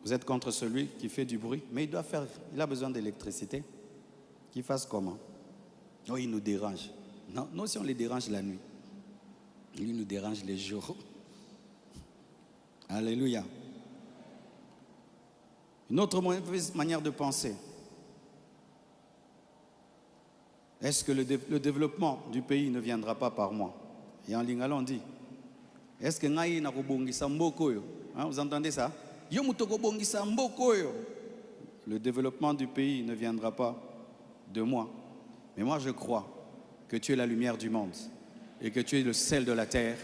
Vous êtes contre celui qui fait du bruit, mais il a besoin d'électricité. Qu'il fasse comment? Oh, il nous dérange. Non, nous aussi on les dérange la nuit. Lui nous dérange les jours. Alléluia. Une autre mauvaise manière de penser. Est-ce que le développement du pays ne viendra pas par moi? Et en lingala on dit, est-ce que ngai na kobongisa mboko yo? Vous entendez ça? Yo muto kobongisa mboko yo. Le développement du pays ne viendra pas de moi. Mais moi je crois que tu es la lumière du monde et que tu es le sel de la terre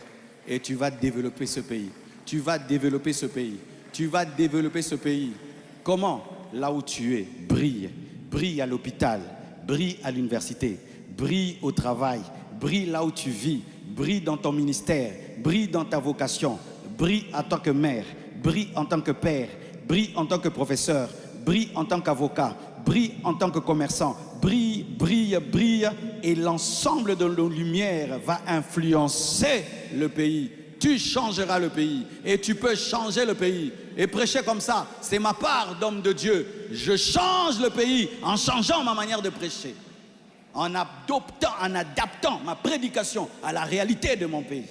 et tu vas développer ce pays. Tu vas développer ce pays. Tu vas développer ce pays. Comment? Là où tu es, brille. Brille à l'hôpital, brille à l'université, brille au travail, brille là où tu vis, brille dans ton ministère, brille dans ta vocation, brille en tant que mère, brille en tant que père, brille en tant que professeur, brille en tant qu'avocat, brille en tant que commerçant, brille, brille, brille, et l'ensemble de nos lumières va influencer le pays. Tu changeras le pays et tu peux changer le pays. Et prêcher comme ça, c'est ma part d'homme de Dieu. Je change le pays en changeant ma manière de prêcher, en adaptant ma prédication à la réalité de mon pays.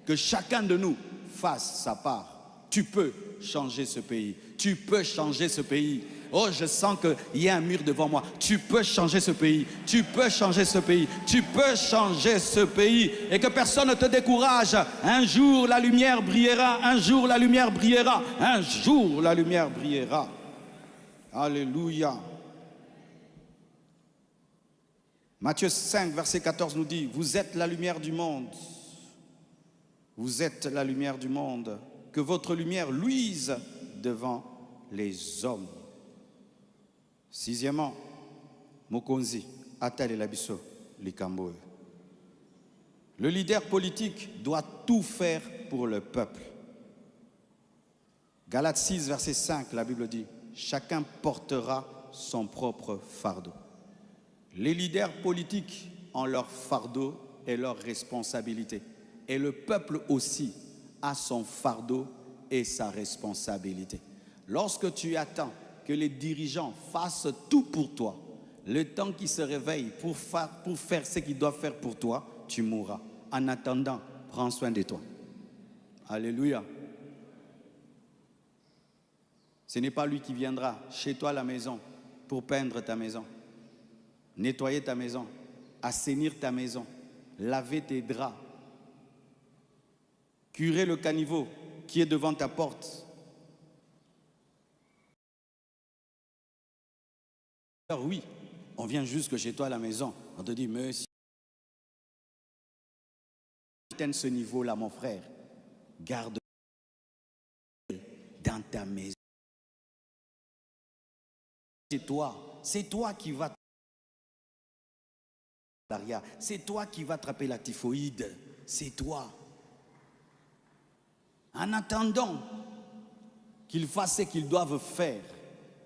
Que chacun de nous fasse sa part. Tu peux changer ce pays. Tu peux changer ce pays. Oh, je sens qu'il y a un mur devant moi. Tu peux changer ce pays. Tu peux changer ce pays. Tu peux changer ce pays. Et que personne ne te décourage. Un jour, la lumière brillera. Un jour, la lumière brillera. Un jour, la lumière brillera. Alléluia. Matthieu 5, verset 14 nous dit, vous êtes la lumière du monde. Vous êtes la lumière du monde. Que votre lumière luise devant les hommes. Sixièmement, Mokonzi, Atal et Labiso, Likambo. Le leader politique doit tout faire pour le peuple. Galates 6, verset 5, la Bible dit, chacun portera son propre fardeau. Les leaders politiques ont leur fardeau et leur responsabilité. Et le peuple aussi a son fardeau et sa responsabilité. Lorsque tu attends que les dirigeants fassent tout pour toi, le temps qu'ils se réveillent pour faire ce qu'ils doivent faire pour toi, tu mourras. En attendant, prends soin de toi. Alléluia. Ce n'est pas lui qui viendra chez toi à la maison pour peindre ta maison, nettoyer ta maison, assainir ta maison, laver tes draps, curer le caniveau qui est devant ta porte. Alors oui, on vient jusque chez toi à la maison, on te dit, mais si tu atteins ce niveau-là, mon frère, garde dans ta maison. C'est toi qui vas c'est toi qui vas attraper la typhoïde, c'est toi. En attendant, qu'ils fassent ce qu'ils doivent faire,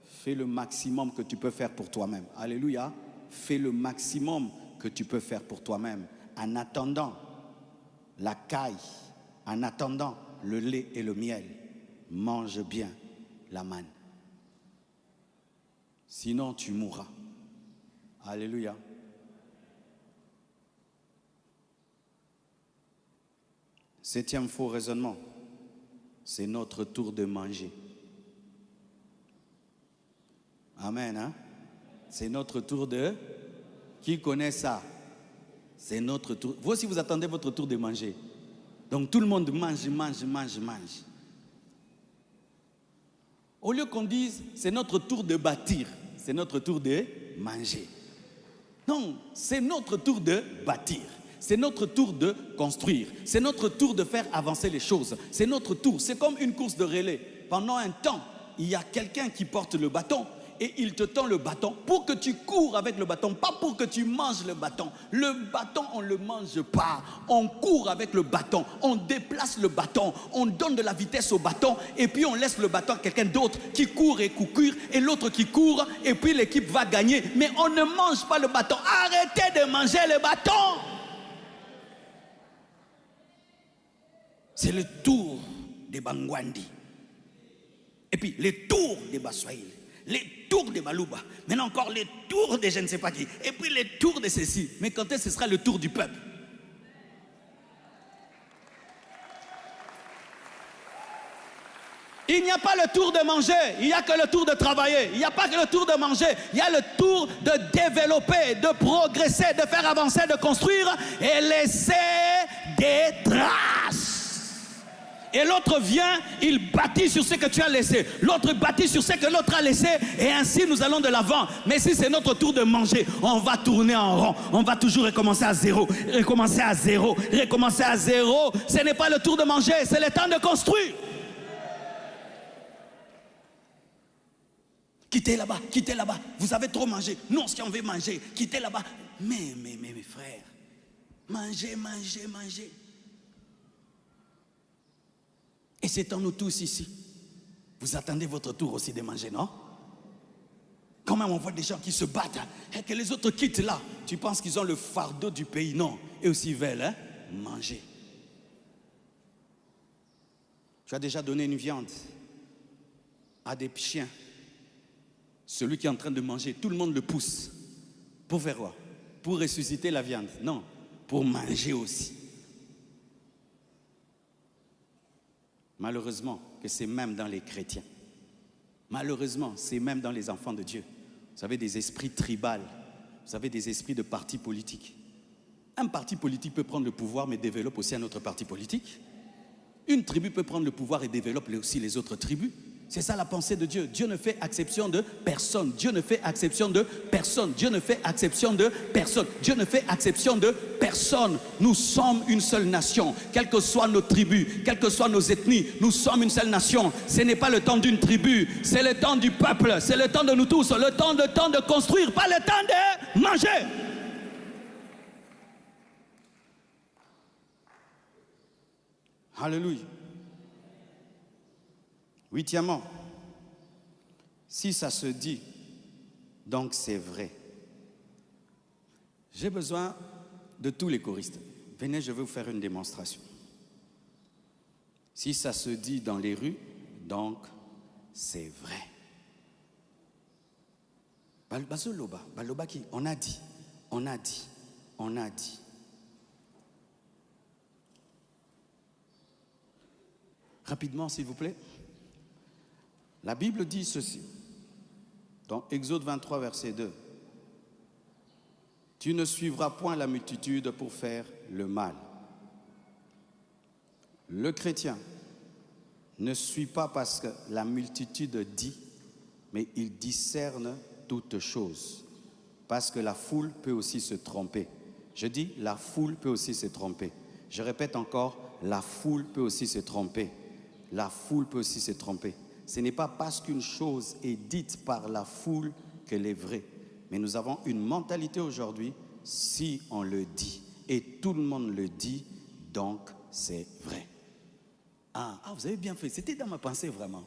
fais le maximum que tu peux faire pour toi-même. Alléluia. Fais le maximum que tu peux faire pour toi-même. En attendant la caille, en attendant le lait et le miel, mange bien la manne. Sinon, tu mourras. Alléluia. Septième faux raisonnement, c'est notre tour de manger. Amen, hein? C'est notre tour de... Qui connaît ça? C'est notre tour. Vous aussi, vous attendez votre tour de manger. Donc tout le monde mange. Au lieu qu'on dise, c'est notre tour de bâtir, c'est notre tour de manger. Non, c'est notre tour de bâtir. C'est notre tour de construire. C'est notre tour de faire avancer les choses. C'est notre tour. C'est comme une course de relais. Pendant un temps, il y a quelqu'un qui porte le bâton et il te tend le bâton pour que tu cours avec le bâton, pas pour que tu manges le bâton. Le bâton, on ne le mange pas. On court avec le bâton. On déplace le bâton. On donne de la vitesse au bâton et puis on laisse le bâton à quelqu'un d'autre qui court et court et l'autre qui court et puis l'équipe va gagner. Mais on ne mange pas le bâton. Arrêtez de manger le bâton. C'est le tour des Bangwandi. Et puis les tours des Baswahili. Les tours des Balouba. Maintenant encore les tours des je ne sais pas qui. Et puis les tours de ceci. Mais quand est-ce que ce sera le tour du peuple? Il n'y a pas le tour de manger. Il n'y a que le tour de travailler. Il n'y a pas que le tour de manger. Il y a le tour de développer, de progresser, de faire avancer, de construire et laisser des traces. Et l'autre vient, il bâtit sur ce que tu as laissé. L'autre bâtit sur ce que l'autre a laissé. Et ainsi nous allons de l'avant. Mais si c'est notre tour de manger, on va tourner en rond. On va toujours recommencer à zéro. Recommencer à zéro. Recommencer à zéro. Ce n'est pas le tour de manger, c'est le temps de construire. Quittez là-bas, quittez là-bas. Vous avez trop mangé. Non, si on veut manger, quittez là-bas. Mais mes frères, mangez. Et c'est en nous tous ici. Vous attendez votre tour aussi de manger, non? Quand même on voit des gens qui se battent et que les autres quittent là. Tu penses qu'ils ont le fardeau du pays? Non. Et aussi ils veulent manger. Tu as déjà donné une viande à des chiens. Celui qui est en train de manger, tout le monde le pousse. Pour faire quoi? Pour ressusciter la viande? Non. Pour manger aussi. Malheureusement, que c'est même dans les chrétiens. Malheureusement, c'est même dans les enfants de Dieu. Vous avez des esprits tribaux. Vous avez des esprits de partis politiques. Un parti politique peut prendre le pouvoir, mais développe aussi un autre parti politique. Une tribu peut prendre le pouvoir et développe aussi les autres tribus. C'est ça la pensée de Dieu. Dieu ne fait exception de personne. Dieu ne fait exception de personne. Dieu ne fait exception de personne. Dieu ne fait exception de personne. Nous sommes une seule nation. Quelles que soient nos tribus, quelles que soient nos ethnies, nous sommes une seule nation. Ce n'est pas le temps d'une tribu, c'est le temps du peuple. C'est le temps de nous tous. Le temps de construire, pas le temps de manger. Alléluia. Huitièmement, si ça se dit, donc c'est vrai. J'ai besoin de tous les choristes. Venez, je vais vous faire une démonstration. Si ça se dit dans les rues, donc c'est vrai. Bazoloba, Balobaki, on a dit. Rapidement, s'il vous plaît. La Bible dit ceci, dans Exode 23, verset 2. Tu ne suivras point la multitude pour faire le mal. Le chrétien ne suit pas parce que la multitude dit, mais il discerne toutes choses. Parce que la foule peut aussi se tromper. Je dis, la foule peut aussi se tromper. Je répète encore, la foule peut aussi se tromper. La foule peut aussi se tromper. Ce n'est pas parce qu'une chose est dite par la foule qu'elle est vraie. Mais nous avons une mentalité aujourd'hui, si on le dit, et tout le monde le dit, donc c'est vrai. Ah, vous avez bien fait. C'était dans ma pensée vraiment.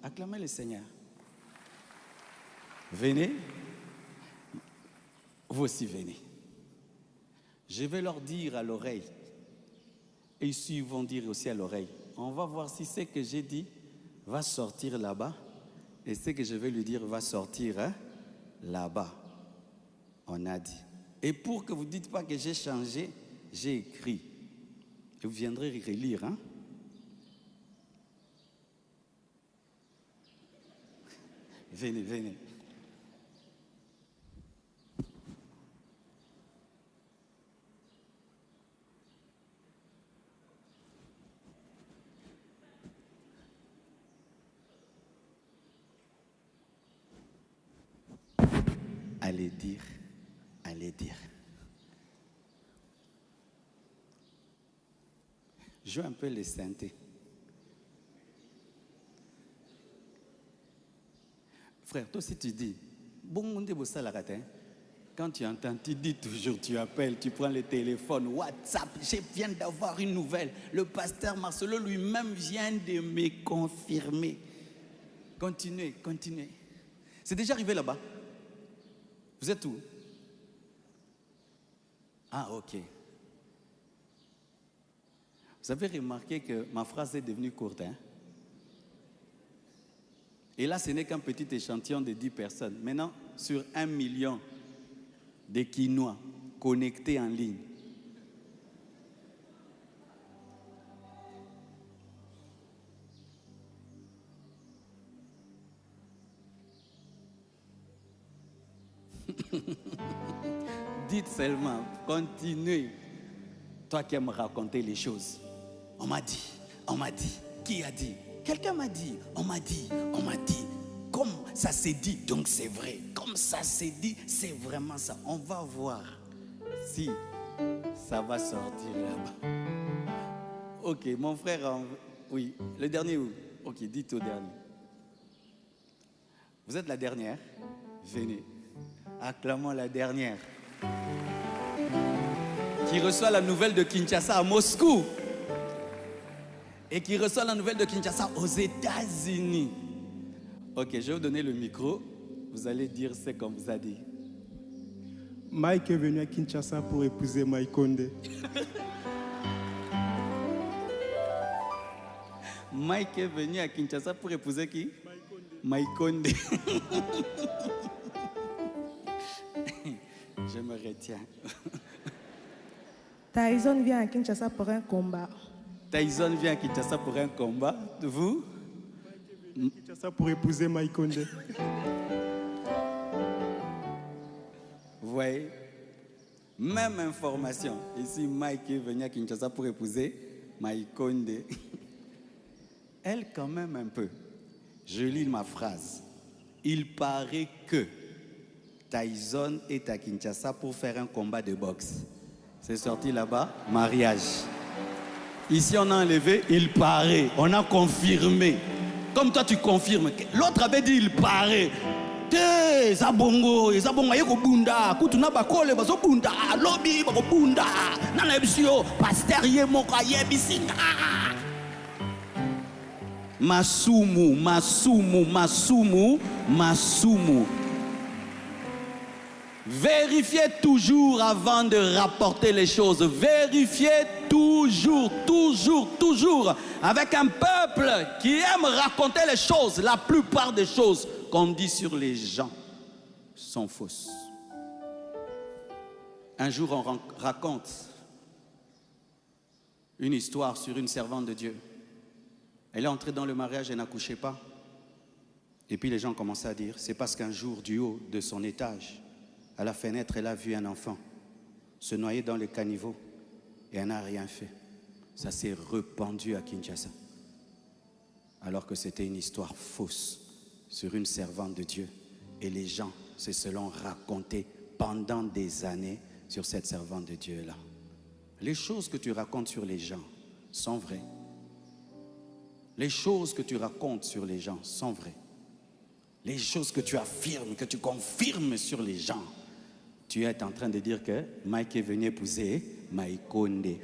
Acclamez le Seigneur. Venez. Vous aussi venez. Je vais leur dire à l'oreille. Et ici, ils vont dire aussi à l'oreille. On va voir si ce que j'ai dit va sortir là-bas. Et ce que je vais lui dire va sortir là-bas. On a dit. Et pour que vous ne dites pas que j'ai changé, j'ai écrit. Et vous viendrez relire. Hein? Venez, venez. Allez dire, allez dire. Joue un peu les synthés. Frère, toi aussi tu dis, bon monde est ça la ratin. Quand tu entends, tu dis toujours, tu appelles, tu prends le téléphone, WhatsApp, je viens d'avoir une nouvelle. Le pasteur Marcelo lui-même vient de me confirmer. Continuez, continuez. C'est déjà arrivé là-bas. Vous êtes où? Ah, ok. Vous avez remarqué que ma phrase est devenue courte, hein? Et là, ce n'est qu'un petit échantillon de 10 personnes. Maintenant, sur 1 million de Quinois connectés en ligne. Dites seulement, continuez. Toi qui aimes raconter les choses. On m'a dit, qui a dit? Quelqu'un m'a dit, on m'a dit. Comme ça s'est dit, donc c'est vrai. Comme ça s'est dit, c'est vraiment ça. On va voir si ça va sortir là-bas. Ok, mon frère, oui, le dernier où? Ok, dites au dernier. Vous êtes la dernière? Venez. Acclamons la dernière. Qui reçoit la nouvelle de Kinshasa à Moscou. Et qui reçoit la nouvelle de Kinshasa aux États-Unis. Ok, je vais vous donner le micro. Vous allez dire ce qu'on vous a dit. Mike est venu à Kinshasa pour épouser Mike Condé. Mike est venu à Kinshasa pour épouser qui? Mike Condé. Je me retiens. Tyson vient à Kinshasa pour un combat. Tyson vient à Kinshasa pour un combat. Vous? Kinshasa pour épouser Mike Condé. Vous voyez? Même information. Ici, Mike est venu à Kinshasa pour épouser Mike Condé. Elle, quand même, un peu. Je lis ma phrase. Il paraît que Tyson est à Kinshasa pour faire un combat de boxe. C'est sorti là-bas, mariage. Ici, on a enlevé, il paraît. On a confirmé. Comme toi, tu confirmes. L'autre avait dit, il paraît. Te, zabongo, yeko bunda. Kutuna bakole, bazo bunda. Lobby, bako bunda. Nana ebisio, pasteur yemoka yebisinga. Masumu. Vérifiez toujours avant de rapporter les choses. Vérifiez toujours. Avec un peuple qui aime raconter les choses, la plupart des choses qu'on dit sur les gens sont fausses. Un jour, on raconte une histoire sur une servante de Dieu. Elle est entrée dans le mariage et n'accouchait pas. Et puis les gens commençaient à dire, c'est parce qu'un jour, du haut de son étage, à la fenêtre, elle a vu un enfant se noyer dans le caniveau et elle n'a rien fait. Ça s'est répandu à Kinshasa. Alors que c'était une histoire fausse sur une servante de Dieu. Et les gens se sont racontés pendant des années sur cette servante de Dieu-là. Les choses que tu racontes sur les gens sont vraies. Les choses que tu racontes sur les gens sont vraies. Les choses que tu affirmes, que tu confirmes sur les gens, tu es en train de dire que Mike est venu épouser Mike Condé.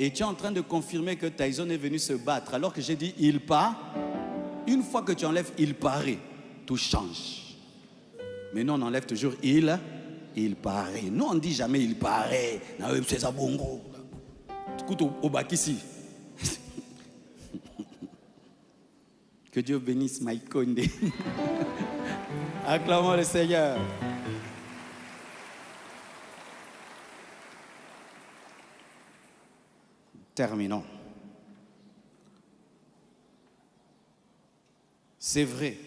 Et tu es en train de confirmer que Tyson est venu se battre. Alors que j'ai dit il part. Une fois que tu enlèves il paraît, tout change. Mais nous on enlève toujours il paraît. Nous on ne dit jamais il paraît. C'est ça bongo. Écoute au bac ici. Que Dieu bénisse Mike Condé. Acclamons le Seigneur. Terminons. C'est vrai.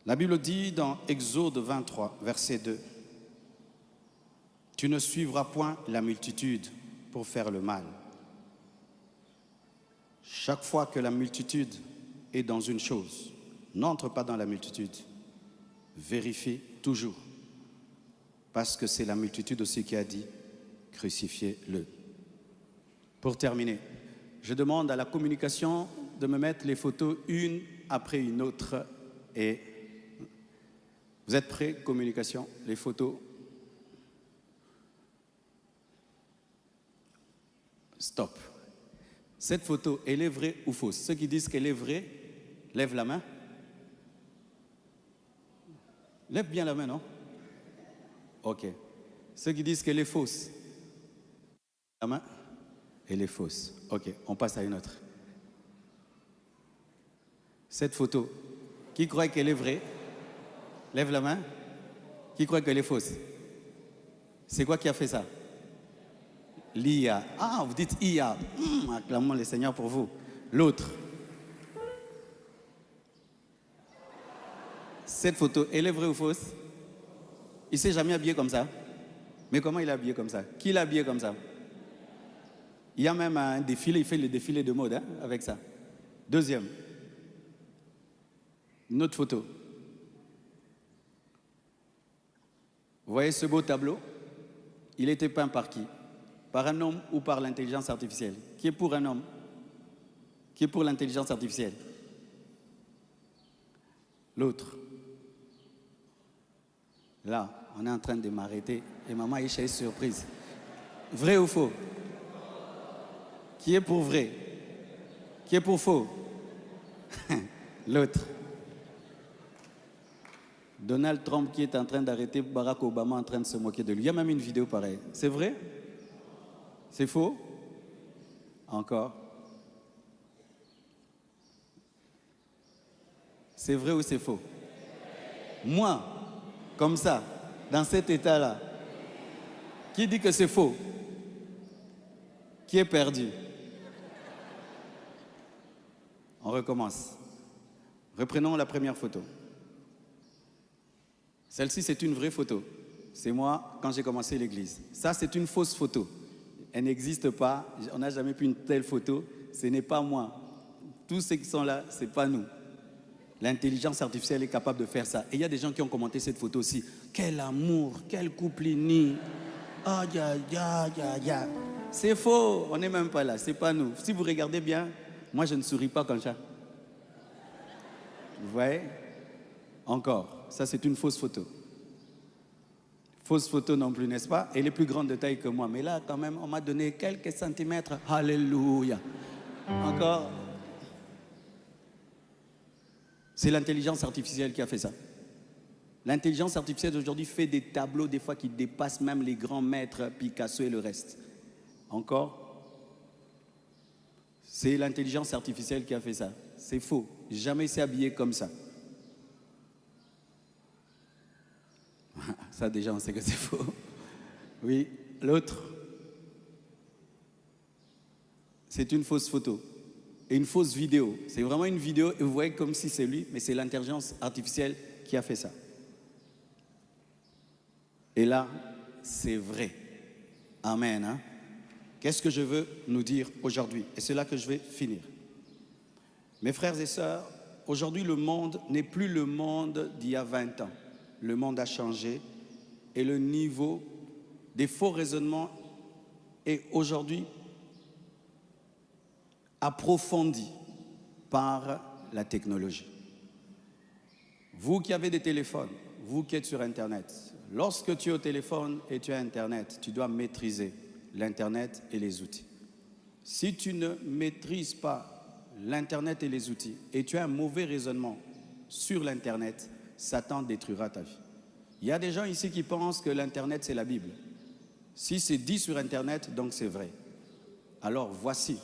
La Bible dit dans Exode 23, verset 2, « Tu ne suivras point la multitude pour faire le mal. » Chaque fois que la multitude est dans une chose, n'entre pas dans la multitude. Vérifie toujours. Parce que c'est la multitude aussi qui a dit, crucifiez-le. Pour terminer, je demande à la communication de me mettre les photos une après une autre. Et vous êtes prêts, communication, les photos? Stop. Cette photo, elle est vraie ou fausse? Ceux qui disent qu'elle est vraie, lève la main. Lève bien la main, non? Ok. Ceux qui disent qu'elle est fausse, la main, elle est fausse. Ok, on passe à une autre. Cette photo, qui croit qu'elle est vraie? Lève la main. Qui croit qu'elle est fausse? C'est quoi qui a fait ça? L'IA. Ah, vous dites IA. Acclamons le Seigneur pour vous. L'autre. Cette photo, elle est vraie ou fausse? Il ne s'est jamais habillé comme ça. Mais comment il est habillé comme ça? Qui l'a habillé comme ça? Il y a même un défilé, il fait le défilé de mode avec ça. Deuxième. Une autre photo. Vous voyez ce beau tableau? Il était peint par qui? Par un homme ou par l'intelligence artificielle? Qui est pour un homme? Qui est pour l'intelligence artificielle? L'autre. Là, on est en train de m'arrêter et maman Aïcha est surprise. Vrai ou faux? Qui est pour vrai? Qui est pour faux? L'autre. Donald Trump qui est en train d'arrêter Barack Obama en train de se moquer de lui. Il y a même une vidéo pareille. C'est vrai? C'est faux? Encore? C'est vrai ou c'est faux? Moi, comme ça, dans cet état-là, qui dit que c'est faux? Qui est perdu? On recommence. Reprenons la première photo. Celle-ci, c'est une vraie photo. C'est moi quand j'ai commencé l'église. Ça, c'est une fausse photo. Elle n'existe pas. On n'a jamais pu une telle photo. Ce n'est pas moi. Tous ceux qui sont là, ce n'est pas nous. L'intelligence artificielle est capable de faire ça. Et il y a des gens qui ont commenté cette photo aussi. Quel amour, quel couple uni. Ah, ya. C'est faux. On n'est même pas là. Ce n'est pas nous. Si vous regardez bien, moi, je ne souris pas comme ça. Vous voyez? Encore. Ça, c'est une fausse photo. Fausse photo non plus, n'est-ce pas? Elle est plus grande de taille que moi. Mais là, quand même, on m'a donné quelques centimètres. Alléluia. Encore. C'est l'intelligence artificielle qui a fait ça. L'intelligence artificielle d'aujourd'hui fait des tableaux, des fois, qui dépassent même les grands maîtres, Picasso et le reste. Encore. C'est l'intelligence artificielle qui a fait ça. C'est faux. Jamais s'est habillé comme ça. Ça, déjà, on sait que c'est faux. Oui, l'autre, c'est une fausse photo et une fausse vidéo. C'est vraiment une vidéo et vous voyez comme si c'est lui, mais c'est l'intelligence artificielle qui a fait ça. Et là, c'est vrai. Amen. Hein? Qu'est-ce que je veux nous dire aujourd'hui? Et c'est là que je vais finir. Mes frères et sœurs, aujourd'hui, le monde n'est plus le monde d'il y a 20 ans. Le monde a changé et le niveau des faux raisonnements est aujourd'hui approfondi par la technologie. Vous qui avez des téléphones, vous qui êtes sur Internet, lorsque tu es au téléphone et tu as Internet, tu dois maîtriser l'Internet et les outils. Si tu ne maîtrises pas l'Internet et les outils et tu as un mauvais raisonnement sur l'Internet, Satan détruira ta vie. Il y a des gens ici qui pensent que l'Internet, c'est la Bible. Si c'est dit sur Internet, donc c'est vrai. Alors voici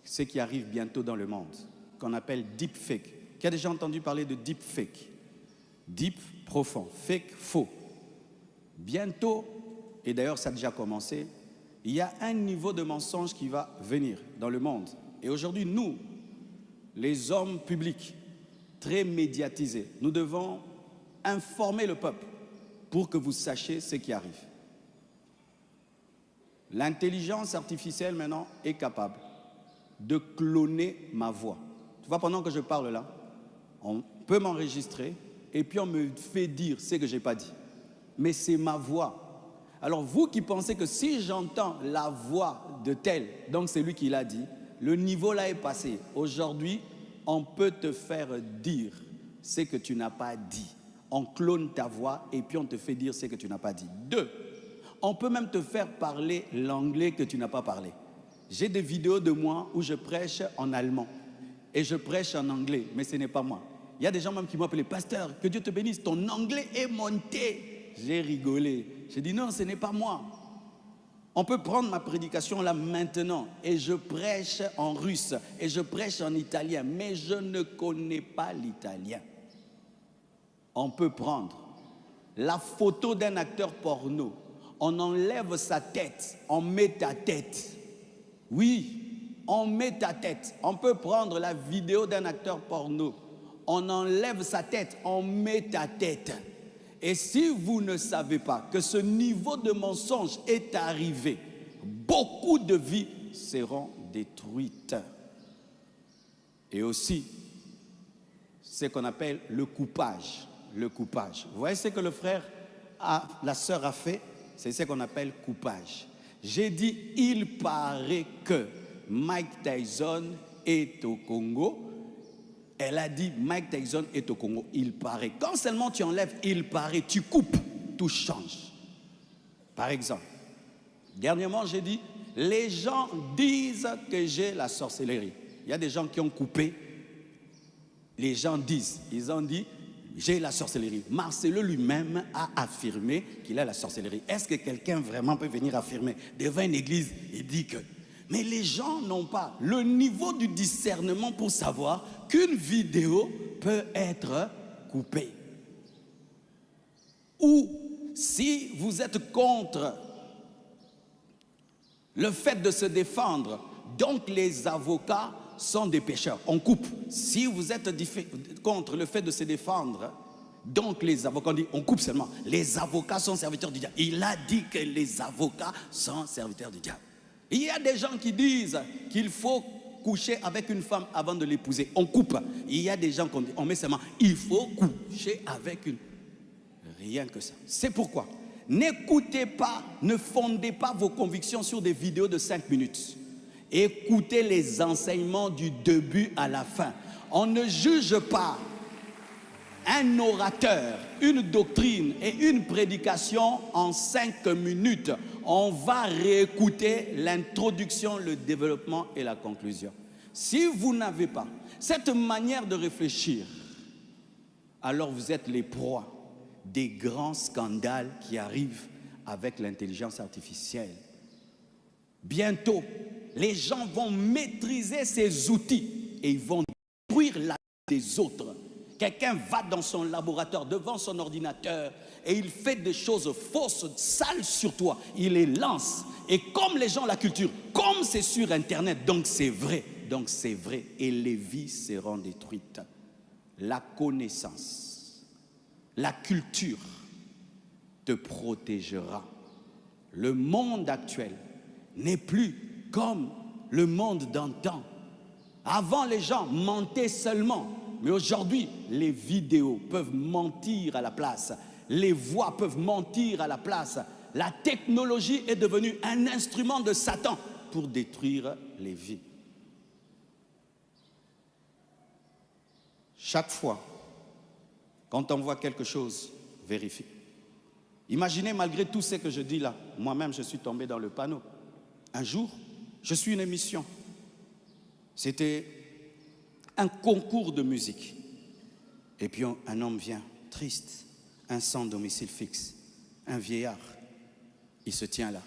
ce qui arrive bientôt dans le monde, qu'on appelle deepfake. Qui a déjà entendu parler de deepfake? Deep, profond, fake, faux. Bientôt, et d'ailleurs ça a déjà commencé, il y a un niveau de mensonge qui va venir dans le monde. Et aujourd'hui, nous, les hommes publics, très médiatisés, nous devons informer le peuple pour que vous sachiez ce qui arrive. L'intelligence artificielle maintenant est capable de cloner ma voix. Tu vois, pendant que je parle là, on peut m'enregistrer et puis on me fait dire ce que je n'ai pas dit. Mais c'est ma voix. Alors vous qui pensez que si j'entends la voix de tel, donc c'est lui qui l'a dit, le niveau là est passé. Aujourd'hui, on peut te faire dire ce que tu n'as pas dit. On clone ta voix et puis on te fait dire ce que tu n'as pas dit. 2, on peut même te faire parler l'anglais que tu n'as pas parlé. J'ai des vidéos de moi où je prêche en allemand et je prêche en anglais, mais ce n'est pas moi. Il y a des gens même qui m'ont appelé « Pasteur, que Dieu te bénisse, ton anglais est monté ». J'ai rigolé. J'ai dit « Non, ce n'est pas moi ». On peut prendre ma prédication là maintenant et je prêche en russe et je prêche en italien, mais je ne connais pas l'italien. On peut prendre la photo d'un acteur porno, on enlève sa tête, on met ta tête. Oui, on met ta tête. On peut prendre la vidéo d'un acteur porno, on enlève sa tête, on met ta tête. Et si vous ne savez pas que ce niveau de mensonge est arrivé, beaucoup de vies seront détruites. Et aussi, ce qu'on appelle le coupage. Le coupage. Vous voyez ce que le frère, la sœur a fait? C'est ce qu'on appelle coupage. J'ai dit, il paraît que Mike Tyson est au Congo. Elle a dit, Mike Tyson est au Congo. Il paraît. Quand seulement tu enlèves, il paraît, tu coupes, tout change. Par exemple, dernièrement, j'ai dit, les gens disent que j'ai la sorcellerie. Il y a des gens qui ont coupé. Les gens disent, ils ont dit, j'ai la sorcellerie. Marcelo lui-même a affirmé qu'il a la sorcellerie. Est-ce que quelqu'un vraiment peut venir affirmer devant une église et dire que... Mais les gens n'ont pas le niveau du discernement pour savoir qu'une vidéo peut être coupée. Ou si vous êtes contre le fait de se défendre, donc les avocats sont des pécheurs. On coupe. Si vous êtes contre le fait de se défendre, donc les avocats, on coupe seulement. Les avocats sont serviteurs du diable. Il a dit que les avocats sont serviteurs du diable. Il y a des gens qui disent qu'il faut coucher avec une femme avant de l'épouser. On coupe. Il y a des gens qu'on dit, on met seulement, il faut coucher avec une... Rien que ça. C'est pourquoi, n'écoutez pas, ne fondez pas vos convictions sur des vidéos de 5 minutes. Écoutez les enseignements du début à la fin. On ne juge pas un orateur, une doctrine et une prédication en 5 minutes. On va réécouter l'introduction, le développement et la conclusion. Si vous n'avez pas cette manière de réfléchir, alors vous êtes les proies des grands scandales qui arrivent avec l'intelligence artificielle. Bientôt, les gens vont maîtriser ces outils et ils vont détruire la vie des autres. Quelqu'un va dans son laboratoire, devant son ordinateur, et il fait des choses fausses, sales sur toi. Il les lance. Et comme les gens ont la culture, comme c'est sur Internet, donc c'est vrai. Donc c'est vrai. Et les vies seront détruites. La connaissance, la culture te protégera. Le monde actuel n'est plus comme le monde d'antan. Avant, les gens mentaient seulement. Mais aujourd'hui, les vidéos peuvent mentir à la place. Les voix peuvent mentir à la place. La technologie est devenue un instrument de Satan pour détruire les vies. Chaque fois, quand on voit quelque chose, vérifie. Imaginez, malgré tout ce que je dis là, moi-même je suis tombé dans le panneau. Un jour, je suis une émission. C'était un concours de musique. Et puis un homme vient, triste, un sans domicile fixe, un vieillard. Il se tient là.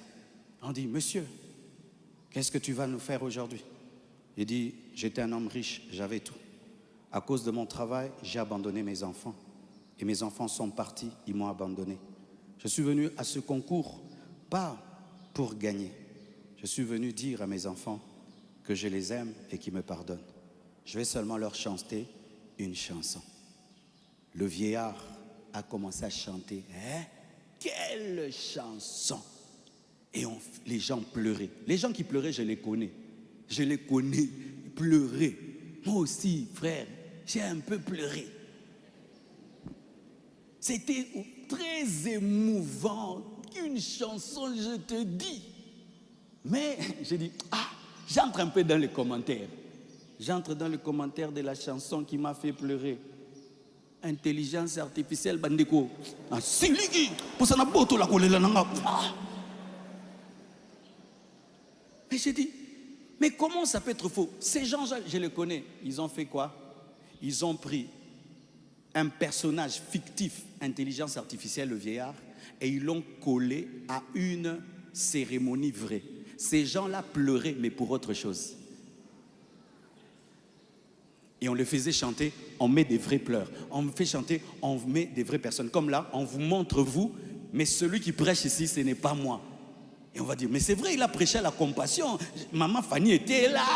On dit, monsieur, qu'est-ce que tu vas nous faire aujourd'hui? Il dit, j'étais un homme riche, j'avais tout. À cause de mon travail, j'ai abandonné mes enfants. Et mes enfants sont partis, ils m'ont abandonné. Je suis venu à ce concours, pas pour gagner. Je suis venu dire à mes enfants que je les aime et qu'ils me pardonnent. Je vais seulement leur chanter une chanson. Le vieillard a commencé à chanter. Hein? Quelle chanson! Et les gens pleuraient. Les gens qui pleuraient, je les connais. Je les connais, pleurer. Moi aussi, frère, j'ai un peu pleuré. C'était très émouvant. Une chanson, je te dis. Mais j'ai dit, j'entre un peu dans les commentaires. J'entre dans le commentaire de la chanson qui m'a fait pleurer. Intelligence artificielle, bandeko. Mais j'ai dit, mais comment ça peut être faux? Ces gens, je les connais. Ils ont fait quoi? Ils ont pris un personnage fictif, intelligence artificielle, le vieillard, et ils l'ont collé à une cérémonie vraie. Ces gens-là pleuraient, mais pour autre chose. Et on les faisait chanter, on met des vrais pleurs. On me fait chanter, on met des vraies personnes. Comme là, on vous montre vous, mais celui qui prêche ici, ce n'est pas moi. Et on va dire, mais c'est vrai, il a prêché à la compassion. Maman Fanny était là.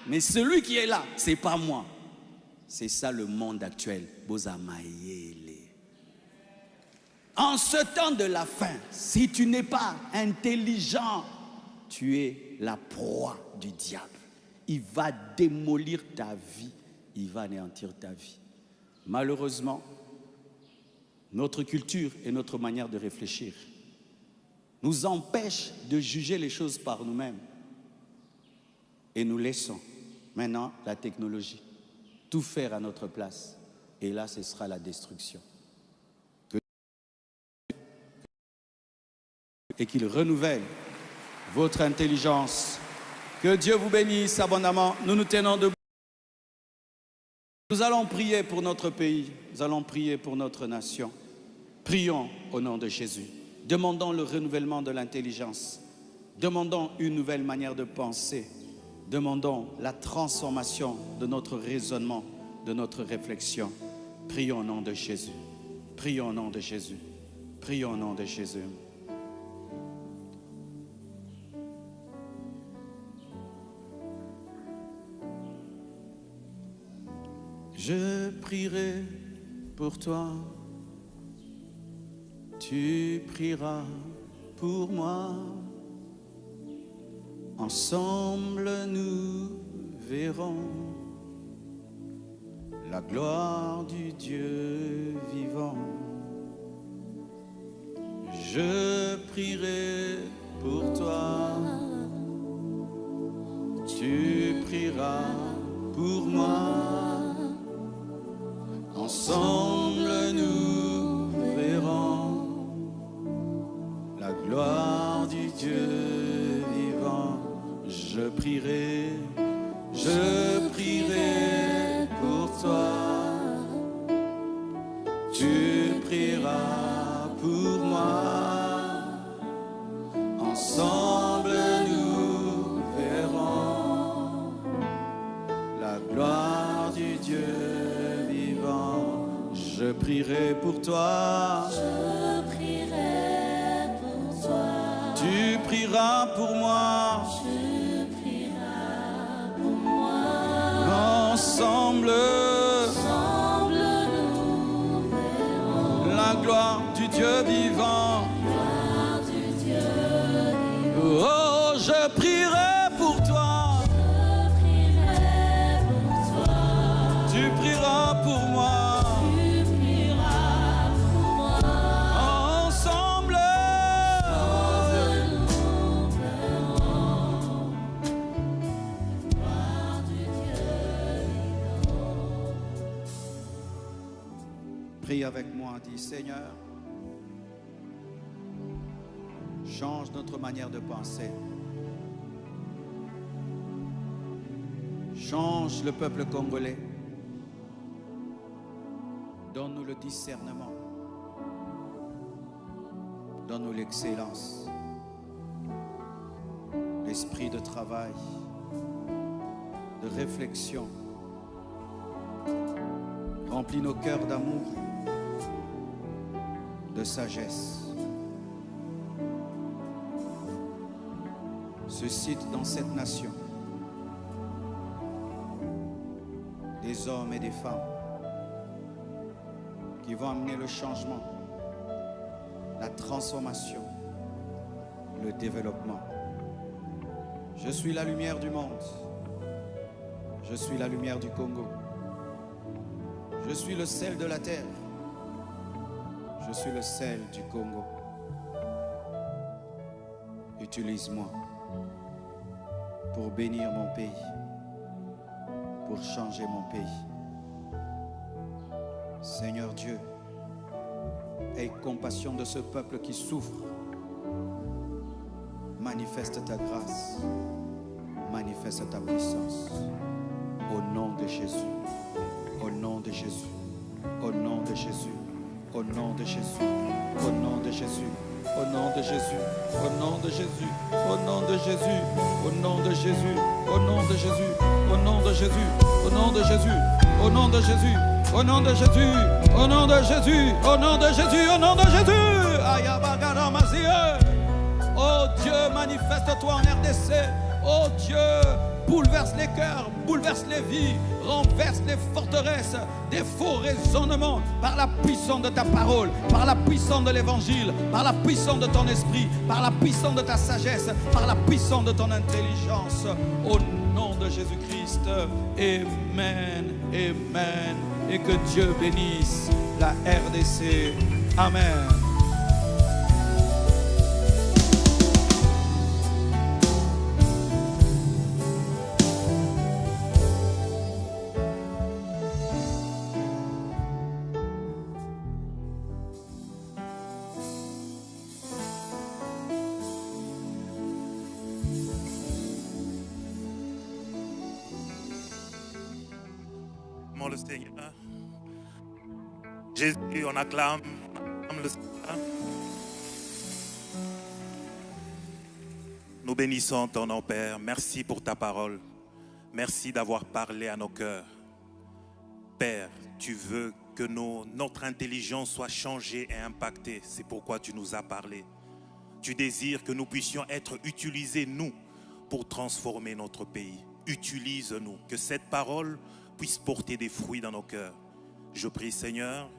Mais celui qui est là, ce n'est pas moi. C'est ça le monde actuel. En ce temps de la fin, si tu n'es pas intelligent, tu es la proie du diable. Il va démolir ta vie. Il va anéantir ta vie. Malheureusement, notre culture et notre manière de réfléchir nous empêchent de juger les choses par nous-mêmes. Et nous laissons maintenant la technologie tout faire à notre place. Et là, ce sera la destruction. Et qu'il renouvelle votre intelligence. Que Dieu vous bénisse abondamment. Nous nous tenons debout. Nous allons prier pour notre pays. Nous allons prier pour notre nation. Prions au nom de Jésus. Demandons le renouvellement de l'intelligence. Demandons une nouvelle manière de penser. Demandons la transformation de notre raisonnement, de notre réflexion. Prions au nom de Jésus. Prions au nom de Jésus. Prions au nom de Jésus. Je prierai pour toi, tu prieras pour moi. Ensemble nous verrons la gloire du Dieu vivant. Je prierai pour toi, tu prieras pour moi. Ensemble nous verrons la gloire du Dieu vivant. Je prierai pour toi. Tu prieras pour moi. Ensemble nous verrons la gloire du Dieu vivant. Je prierai pour toi. Je prierai pour toi. Tu prieras pour moi. Tu prieras pour moi. Ensemble, nous verrons la gloire du Dieu vivant. la gloire du Dieu vivant. Oh, je prierai pour toi. Je prierai pour toi. Tu prieras pour moi. Tu prieras pour moi. Ensemble, nous verrons la gloire du Dieu vivant. prie avec moi, dis Seigneur, change notre manière de penser. Change le peuple congolais. Donne-nous le discernement. Donne-nous l'excellence. L'esprit de travail, de réflexion. Remplis nos cœurs d'amour, de sagesse. Suscite dans cette nation des hommes et des femmes qui vont amener le changement, la transformation, le développement. Je suis la lumière du monde. Je suis la lumière du Congo. Je suis le sel de la terre. Je suis le sel du Congo. Utilise-moi pour bénir mon pays, pour changer mon pays. Seigneur Dieu, aie compassion de ce peuple qui souffre. Manifeste ta grâce, manifeste ta puissance. Au nom de Jésus, au nom de Jésus, au nom de Jésus, au nom de Jésus, au nom de Jésus, au nom de Jésus, au nom de Jésus, au nom de Jésus, au nom de Jésus, au nom de Jésus, au nom de Jésus, au nom de Jésus, au nom de Jésus, au nom de Jésus, au nom de Jésus, au nom de Jésus, au nom de Jésus. Oh Dieu, manifeste-toi en RDC. Oh Dieu, bouleverse les cœurs, bouleverse les vies, renverse les forteresses, des faux raisonnements par la puissance de ta parole, par la puissance de l'évangile, par la puissance de ton esprit, par la puissance de ta sagesse, par la puissance de ton intelligence. Au nom de Jésus-Christ, Amen, Amen. Et que Dieu bénisse la RDC. Amen. Le Seigneur. Jésus, on acclame le Seigneur. Nous bénissons ton nom, Père. Merci pour ta parole. Merci d'avoir parlé à nos cœurs. Père, tu veux que notre intelligence soit changée et impactée. C'est pourquoi tu nous as parlé. Tu désires que nous puissions être utilisés, nous, pour transformer notre pays. Utilise-nous, que cette parole puisse porter des fruits dans nos cœurs. Je prie, Seigneur,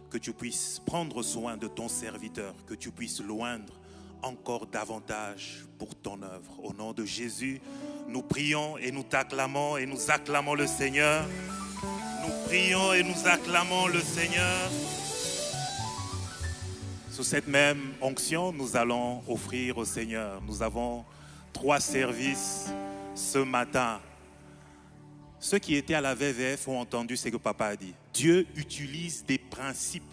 que tu puisses prendre soin de ton serviteur, que tu puisses loindre encore davantage pour ton œuvre. Au nom de Jésus, nous prions et nous t'acclamons et nous acclamons le Seigneur. Nous prions et nous acclamons le Seigneur. Sous cette même onction, nous allons offrir au Seigneur. Nous avons 3 services ce matin. Ceux qui étaient à la VVF ont entendu ce que papa a dit. Dieu utilise des principes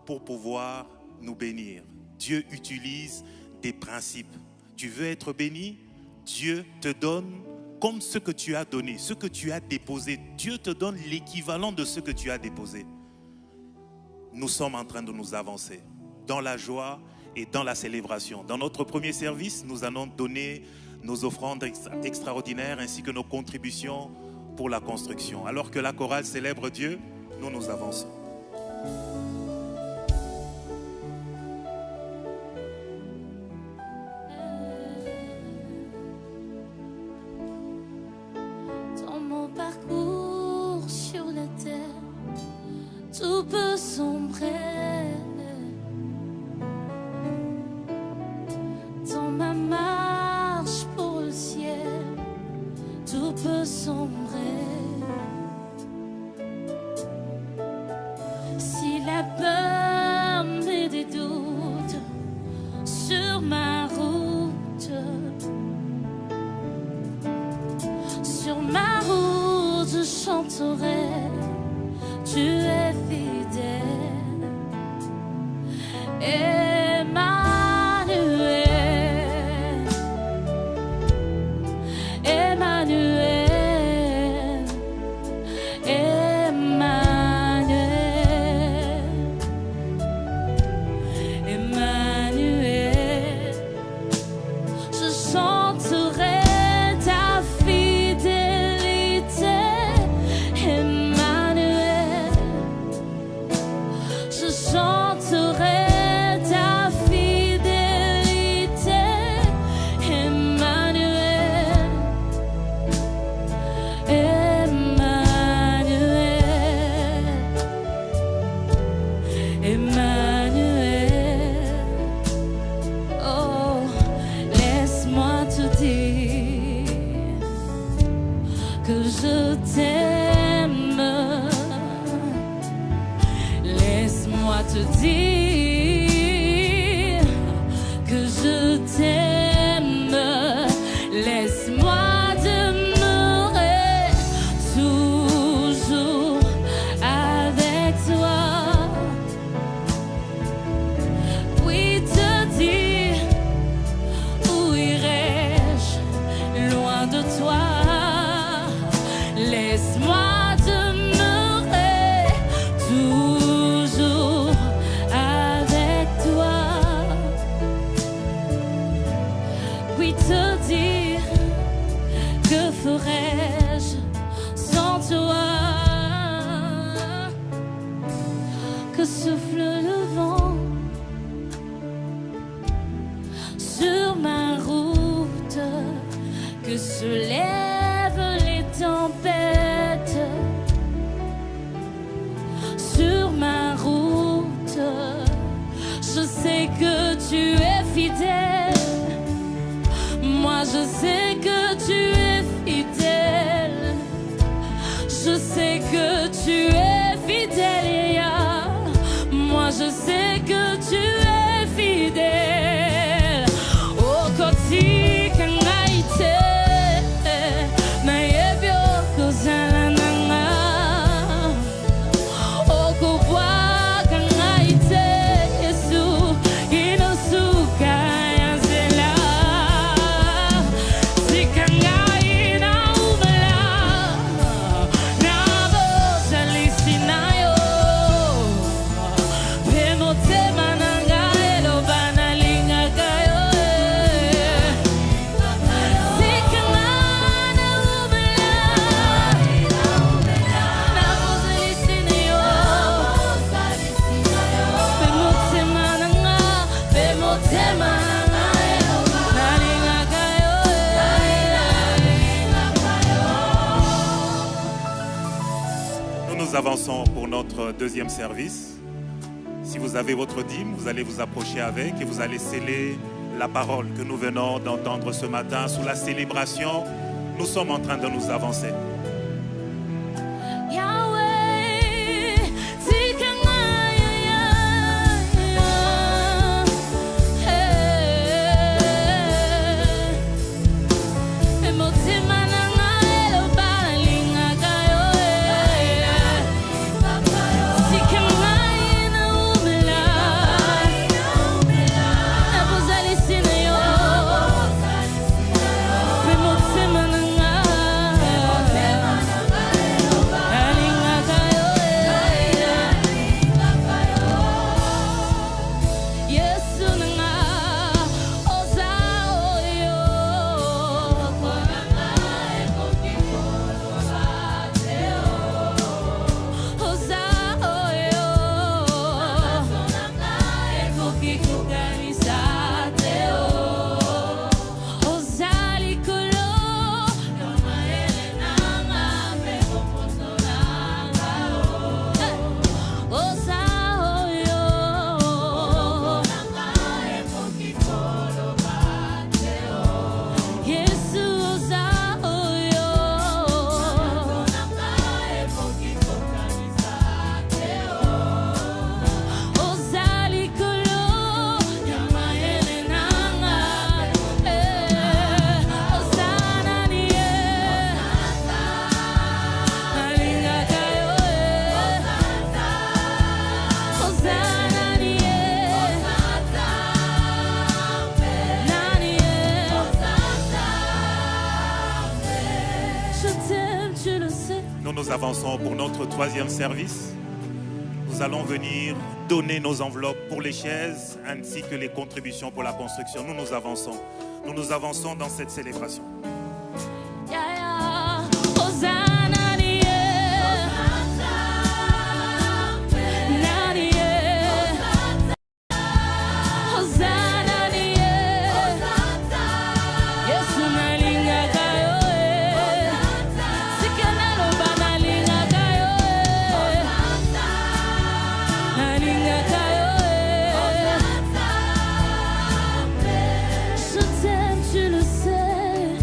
pour pouvoir nous bénir. Dieu utilise des principes. Tu veux être béni? Dieu te donne comme ce que tu as donné, ce que tu as déposé. Dieu te donne l'équivalent de ce que tu as déposé. Nous sommes en train de nous avancer dans la joie et dans la célébration. Dans notre premier service, nous allons donner nos offrandes extraordinaires ainsi que nos contributions pour la construction. Alors que la chorale célèbre Dieu, nous avançons. Dans mon parcours sur la terre, tout peut sombrer. Dans ma marche pour le ciel, tout peut sombrer. Si la peur met des doutes sur ma route, je chanterai, tu es fidèle. Emmanuel, Emmanuel. Laisse-moi te dire que je t'aime. Laisse-moi demeurer toujours avec toi. Oui, te dire où irais-je loin de toi. Laisse-moi demeurer toujours avec toi. Oui, te dire que ferais-je sans toi. Que souffle le vent sur ma route, que se lèvent les tempêtes sur ma route. Je sais que tu es fidèle. Moi je sais que tu es fidèle. Je sais que tu es fidèle, yeah. Moi je sais que tu es fidèle. Oh, koti kangaite na yebyo kozala nanga. Oh, kubwa kangaite Yesu inosuka yanzela. Sikangai na umela na bozali sinayo. Pemotema nanga eloba na lingaka yo. Sikangai na umela na bozali sinayo. Pemotema nanga eloba na lingaka yo. Nous avançons pour notre deuxième service. Si vous avez votre dîme, vous allez vous approcher avec et vous allez sceller la parole que nous venons d'entendre ce matin sous la célébration. Nous sommes en train de nous avancer. Yahweh, tikangaya, emotima nanga eloba na lingaka yo. Tikangaya na umela na bozali sina yo. Emotima nanga alingaka yo. Yesu nanga oza oyo. Oza oyo. Ekoki kokanisa te o. Oza likolo ya mayele nanga mpe kopoto nanga o. Oza oyo. Yesu oza oyo. Oza likolo ya mayele nanga. Oza nani ye. Alingaka yo. Oza nani ye. Nani ye. Je t'aime, tu le sais. Nous avançons pour notre troisième service. Nous allons venir donner nos enveloppes pour les chaises ainsi que les contributions pour la construction. Nous avançons. Nous avançons dans cette célébration. Yeah, yeah. Oza nani ye. Nani ye. Oza nani ye. Yesu nalingaka yo. Sikanelo ba nalingaka yo. Nalingaka yo. Je t'aime, tu le sais.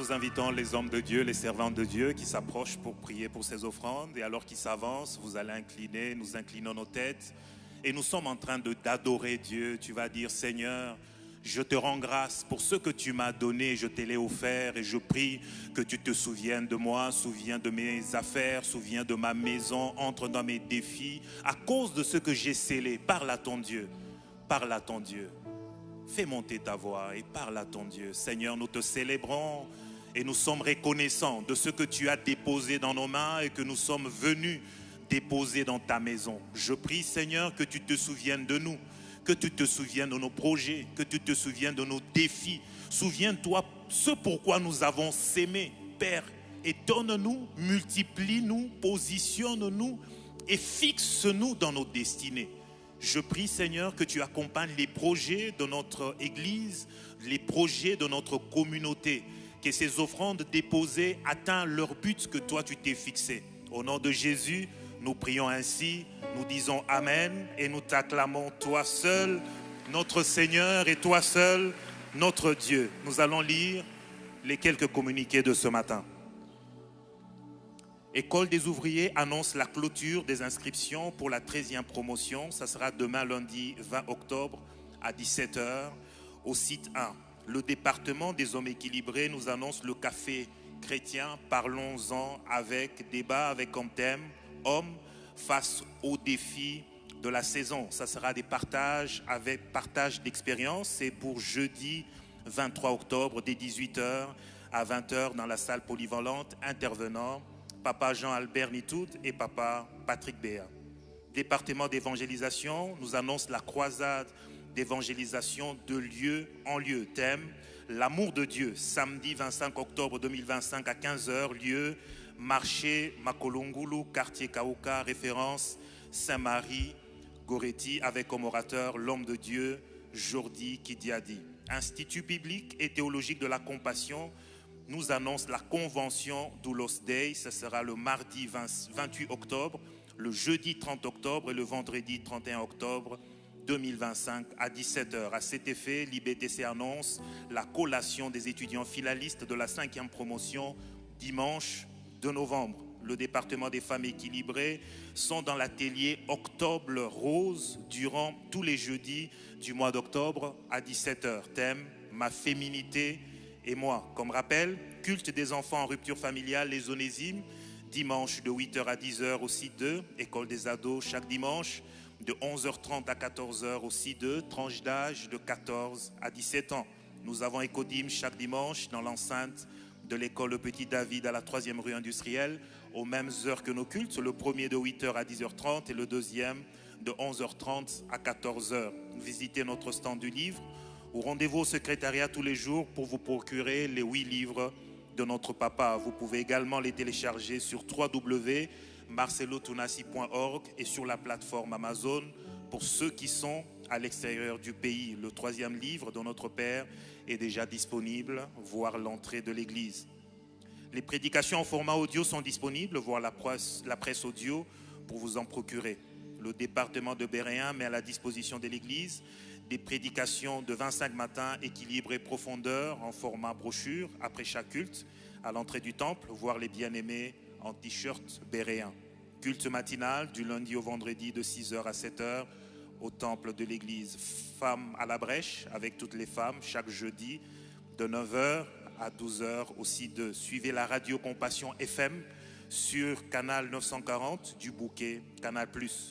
nous invitons les hommes de Dieu, les servants de Dieu qui s'approchent pour prier pour ces offrandes. Et alors qu'ils s'avancent, vous allez incliner, nous inclinons nos têtes. Et nous sommes en train d'adorer Dieu. Tu vas dire, Seigneur, je te rends grâce pour ce que tu m'as donné, je te l'ai offert. Et je prie que tu te souviennes de moi, souviens de mes affaires, souviens de ma maison, entre dans mes défis. À cause de ce que j'ai scellé, parle à ton Dieu, parle à ton Dieu. Fais monter ta voix et parle à ton Dieu. Seigneur, nous te célébrons et nous sommes reconnaissants de ce que tu as déposé dans nos mains et que nous sommes venus déposer dans ta maison. Je prie, Seigneur, que tu te souviennes de nous, que tu te souviennes de nos projets, que tu te souviennes de nos défis. Souviens-toi ce pourquoi nous avons s'aimé, Père. Et donne-nous, multiplie-nous, positionne-nous et fixe-nous dans nos destinées. Je prie, Seigneur, que tu accompagnes les projets de notre Église, les projets de notre communauté, que ces offrandes déposées atteignent leur but que toi tu t'es fixé. Au nom de Jésus, nous prions ainsi, nous disons Amen et nous t'acclamons, toi seul, notre Seigneur et toi seul, notre Dieu. Nous allons lire les quelques communiqués de ce matin. École des ouvriers annonce la clôture des inscriptions pour la 13e promotion. Ça sera demain lundi 20 octobre à 17 h au site 1. Le département des hommes équilibrés nous annonce le café chrétien. Parlons-en avec débat avec comme thème hommes face aux défis de la saison. Ça sera des partages avec partage d'expérience. C'est pour jeudi 23 octobre dès 18 h à 20 h dans la salle polyvalente. Intervenant Papa Jean-Albert Nitoud et Papa Patrick Béa. Département d'évangélisation nous annonce la croisade d'évangélisation de lieu en lieu. Thème l'amour de Dieu. Samedi 25 octobre 2025 à 15 h. Lieu marché Makolongulu, quartier Kauka. Référence Saint-Marie Goretti avec comme orateur l'homme de Dieu Jordi Kidiadi. Institut biblique et théologique de la compassion nous annonce la convention Doulos Day. Ce sera le mardi 28 octobre, le jeudi 30 octobre et le vendredi 31 octobre 2025 à 17 h. À cet effet, l'IBTC annonce la collation des étudiants finalistes de la 5e promotion dimanche 2 novembre. Le département des femmes équilibrées sont dans l'atelier Octobre Rose durant tous les jeudis du mois d'octobre à 17 h. Thème ma féminité et moi. Comme rappel, culte des enfants en rupture familiale, les Onésimes, dimanche de 8 h à 10 h au site 2, école des ados chaque dimanche, de 11h30 à 14 h au site 2, tranche d'âge de 14 à 17 ans. Nous avons Écodim chaque dimanche dans l'enceinte de l'école Le Petit David à la 3e rue industrielle, aux mêmes heures que nos cultes, le premier de 8 h à 10h30 et le deuxième de 11h30 à 14 h. Visitez notre stand du livre ou rendez-vous au secrétariat tous les jours pour vous procurer les 8 livres de notre papa. Vous pouvez également les télécharger sur www.marcelotunasi.org et sur la plateforme Amazon pour ceux qui sont à l'extérieur du pays. Le 3e livre de notre Père est déjà disponible, voire l'entrée de l'église. Les prédications en format audio sont disponibles, voire la presse audio pour vous en procurer. Le département de Béréen met à la disposition de l'église des prédications de 25 matins, équilibre et profondeur en format brochure après chaque culte à l'entrée du temple, voir les bien-aimés en t-shirt béréen. Culte matinal du lundi au vendredi de 6 h à 7 h au temple de l'église. Femmes à la brèche avec toutes les femmes chaque jeudi de 9 h à 12 h aussi de. Suivez la radio Compassion FM sur Canal 940 du Bouquet, Canal+.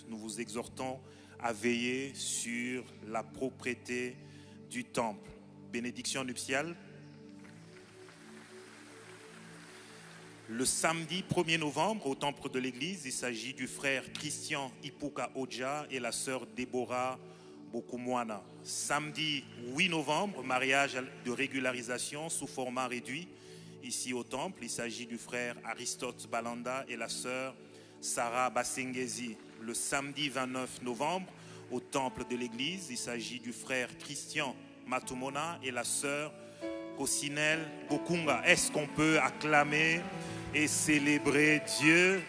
Nous vous exhortons à veiller sur la propreté du temple. Bénédiction nuptiale. Le samedi 1er novembre, au temple de l'église, il s'agit du frère Christian Ipuka Oja et la sœur Déborah Bokumwana. Samedi 8 novembre, mariage de régularisation sous format réduit. Ici au temple, il s'agit du frère Aristote Balanda et la sœur Sarah Basengezi. Le samedi 29 novembre, au temple de l'église, il s'agit du frère Christian Matumona et la sœur Kosinel Bokunga. Est-ce qu'on peut acclamer et célébrer Dieu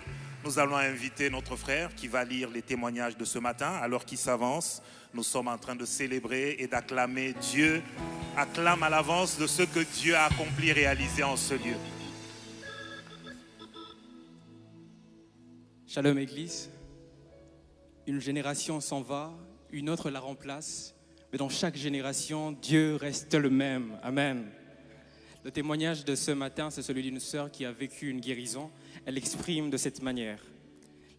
Nous allons inviter notre frère qui va lire les témoignages de ce matin. Alors qu'il s'avance, nous sommes en train de célébrer et d'acclamer Dieu. Acclame à l'avance de ce que Dieu a accompli et réalisé en ce lieu. Shalom Église. Une génération s'en va, une autre la remplace. Mais dans chaque génération, Dieu reste le même. Amen. Le témoignage de ce matin, c'est celui d'une sœur qui a vécu une guérison. Elle exprime de cette manière.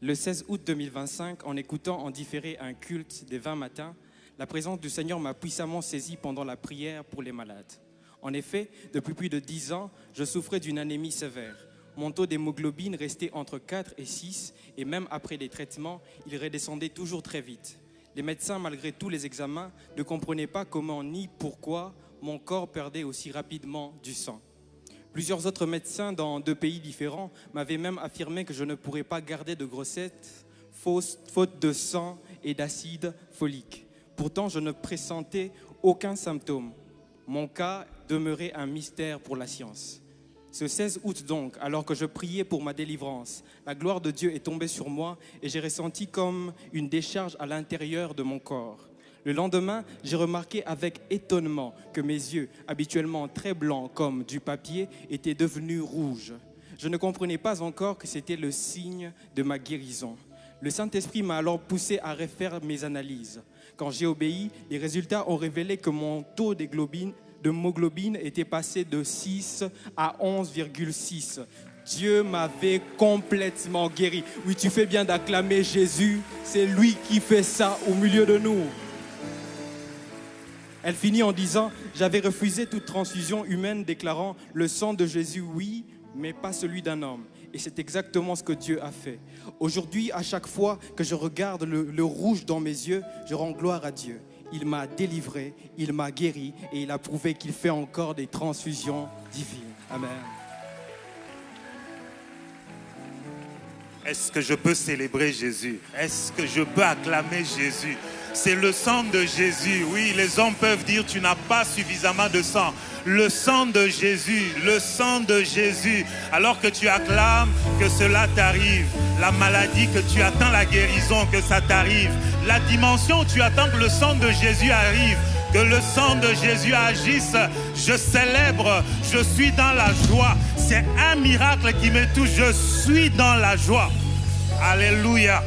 Le 16 août 2025, en écoutant en différé un culte des 20 matins, la présence du Seigneur m'a puissamment saisi pendant la prière pour les malades. En effet, depuis plus de 10 ans, je souffrais d'une anémie sévère. Mon taux d'hémoglobine restait entre 4 et 6 et même après les traitements, il redescendait toujours très vite. Les médecins, malgré tous les examens, ne comprenaient pas comment ni pourquoi mon corps perdait aussi rapidement du sang. Plusieurs autres médecins dans 2 pays différents m'avaient même affirmé que je ne pourrais pas garder de grossesse faute de sang et d'acide folique. Pourtant, je ne pressentais aucun symptôme. Mon cas demeurait un mystère pour la science. Ce 16 août donc, alors que je priais pour ma délivrance, la gloire de Dieu est tombée sur moi et j'ai ressenti comme une décharge à l'intérieur de mon corps. Le lendemain, j'ai remarqué avec étonnement que mes yeux, habituellement très blancs comme du papier, étaient devenus rouges. Je ne comprenais pas encore que c'était le signe de ma guérison. Le Saint-Esprit m'a alors poussé à refaire mes analyses. Quand j'ai obéi, les résultats ont révélé que mon taux d'hémoglobine était passé de 6 à 11,6. Dieu m'avait complètement guéri. Oui, tu fais bien d'acclamer Jésus. C'est lui qui fait ça au milieu de nous. Elle finit en disant « J'avais refusé toute transfusion humaine, déclarant « Le sang de Jésus, oui, mais pas celui d'un homme. » Et c'est exactement ce que Dieu a fait. Aujourd'hui, à chaque fois que je regarde le rouge dans mes yeux, je rends gloire à Dieu. Il m'a délivré, il m'a guéri et il a prouvé qu'il fait encore des transfusions divines. Amen. Est-ce que je peux célébrer Jésus? Est-ce que je peux acclamer Jésus? C'est le sang de Jésus. Oui, les hommes peuvent dire tu n'as pas suffisamment de sang. Le sang de Jésus, le sang de Jésus. Alors que tu acclames, que cela t'arrive. La maladie, que tu attends la guérison, que ça t'arrive. La dimension où tu attends que le sang de Jésus arrive. Que le sang de Jésus agisse. Je célèbre, je suis dans la joie. C'est un miracle qui me touche. Je suis dans la joie. Alléluia.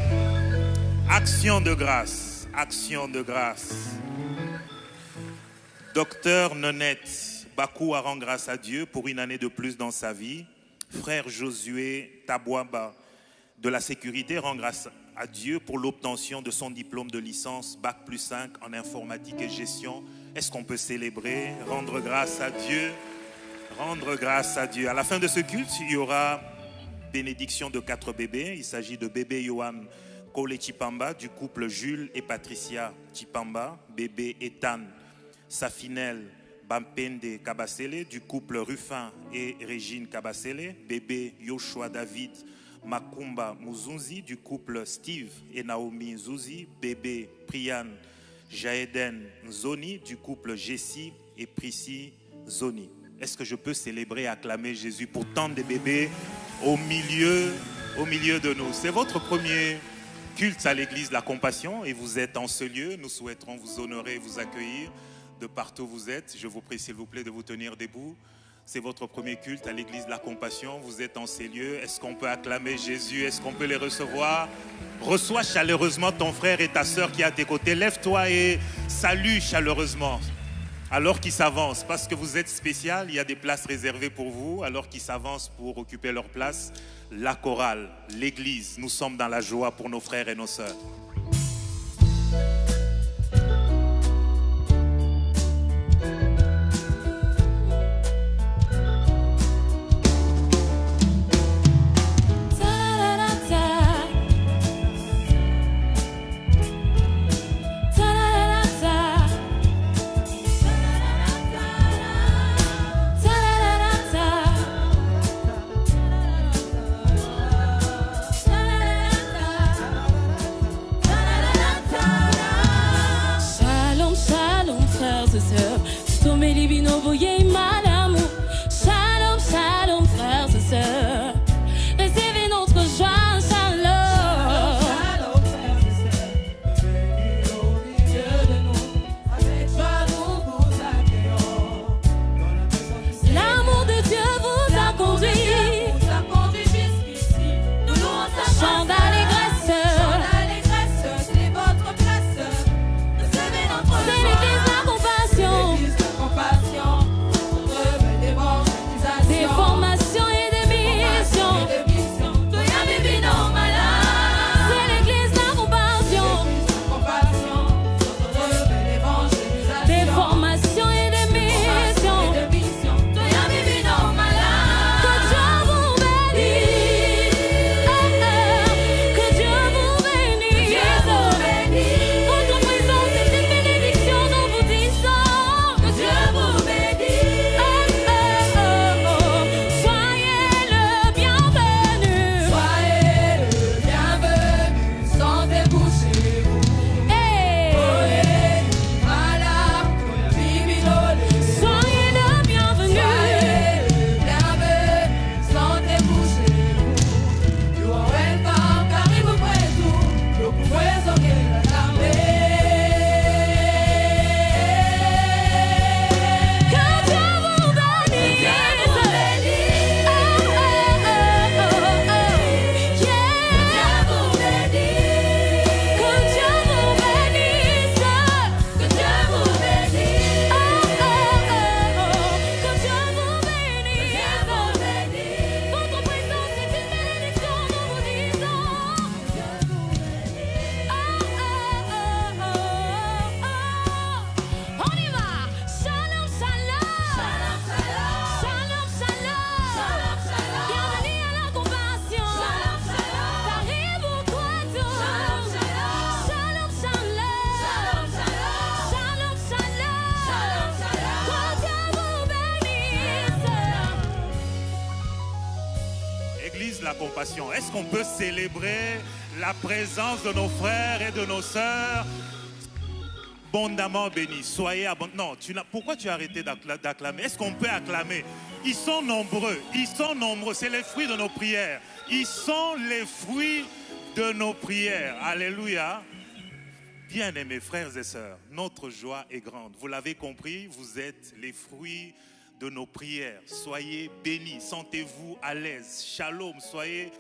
Action de grâce. Action de grâce. Docteur Nonette Bakou rend grâce à Dieu pour une année de plus dans sa vie. Frère Josué Tabouaba de la sécurité rend grâce à Dieu pour l'obtention de son diplôme de licence Bac+5 en informatique et gestion. Est-ce qu'on peut célébrer, rendre grâce à Dieu? Rendre grâce à Dieu. À la fin de ce culte, il y aura bénédiction de 4 bébés. Il s'agit de bébé Johan Kole Chipamba du couple Jules et Patricia Chipamba, bébé Ethan Safinel Bampende Kabasele du couple Ruffin et Régine Kabasele, bébé Yoshua David Makumba Muzunzi du couple Steve et Naomi Zuzi, bébé Priyan Jaeden Zoni du couple Jessie et Prissy Zoni. Est-ce que je peux célébrer et acclamer Jésus pour tant de bébés au milieu de nous? C'est votre premier culte à l'église La Compassion et vous êtes en ce lieu. Nous souhaiterons vous honorer et vous accueillir de partout où vous êtes. Je vous prie s'il vous plaît de vous tenir debout. C'est votre premier culte à l'église La Compassion. Vous êtes en ces lieux. Est-ce qu'on peut acclamer Jésus? Est-ce qu'on peut les recevoir? Reçois chaleureusement ton frère et ta sœur qui est à tes côtés. Lève-toi et salue chaleureusement. Alors qu'ils s'avancent, parce que vous êtes spécial, il y a des places réservées pour vous. Alors qu'ils s'avancent pour occuper leur place, la chorale, l'église, nous sommes dans la joie pour nos frères et nos sœurs. Ta compassion. Est-ce qu'on peut célébrer la présence de nos frères et de nos sœurs abondamment bénis? Soyez abondamment. Non, pourquoi tu as arrêté d'acclamer? Est-ce qu'on peut acclamer? Ils sont nombreux, c'est les fruits de nos prières. Ils sont les fruits de nos prières. Alléluia. Bien-aimés frères et sœurs, notre joie est grande. Vous l'avez compris, vous êtes les fruits de nos prières. Soyez bénis, sentez-vous à l'aise. Shalom, soyez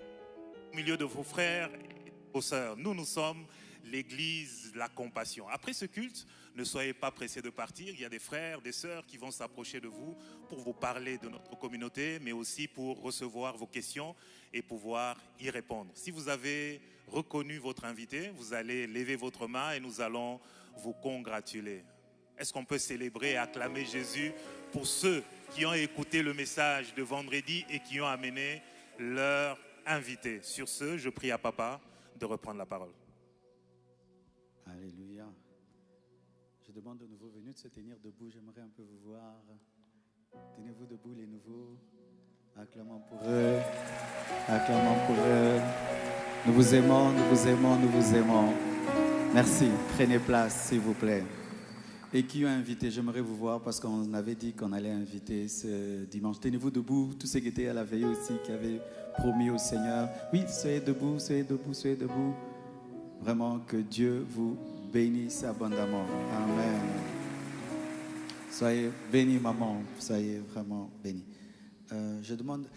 au milieu de vos frères et vos sœurs. Nous sommes l'église, la compassion. Après ce culte, ne soyez pas pressés de partir. Il y a des frères, des sœurs qui vont s'approcher de vous pour vous parler de notre communauté, mais aussi pour recevoir vos questions et pouvoir y répondre. Si vous avez reconnu votre invité, vous allez lever votre main et nous allons vous congratuler. Est-ce qu'on peut célébrer et acclamer Jésus pour ceux qui ont écouté le message de vendredi et qui ont amené leur invité? Sur ce, je prie à Papa de reprendre la parole. Alléluia. Je demande aux nouveaux venus de se tenir debout. J'aimerais un peu vous voir. Tenez-vous debout, les nouveaux. Acclamons pour eux. Acclamons pour eux. Nous vous aimons, nous vous aimons, nous vous aimons. Merci. Prenez place, s'il vous plaît. Et qui ont invité, j'aimerais vous voir parce qu'on avait dit qu'on allait inviter ce dimanche. Tenez-vous debout, tous ceux qui étaient à la veille aussi, qui avaient promis au Seigneur. Oui, soyez debout, soyez debout, soyez debout. Vraiment que Dieu vous bénisse abondamment. Amen. Soyez bénis, maman. Soyez vraiment bénis. Je demande,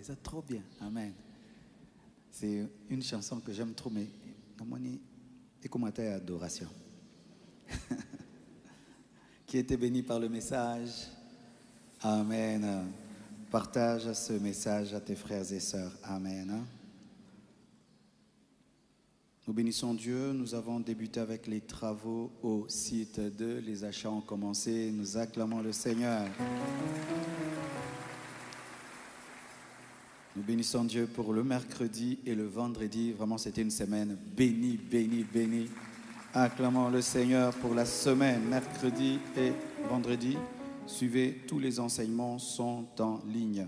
c'est trop bien. Amen. C'est une chanson que j'aime trop, mais écoutez adoration. Qui était béni par le message. Amen. Partage ce message à tes frères et sœurs. Amen. Nous bénissons Dieu. Nous avons débuté avec les travaux au site 2. Les achats ont commencé. Nous acclamons le Seigneur. Nous bénissons Dieu pour le mercredi et le vendredi. Vraiment, c'était une semaine bénie, bénie, bénie. Acclamons le Seigneur pour la semaine, mercredi et vendredi. Suivez, tous les enseignements sont en ligne.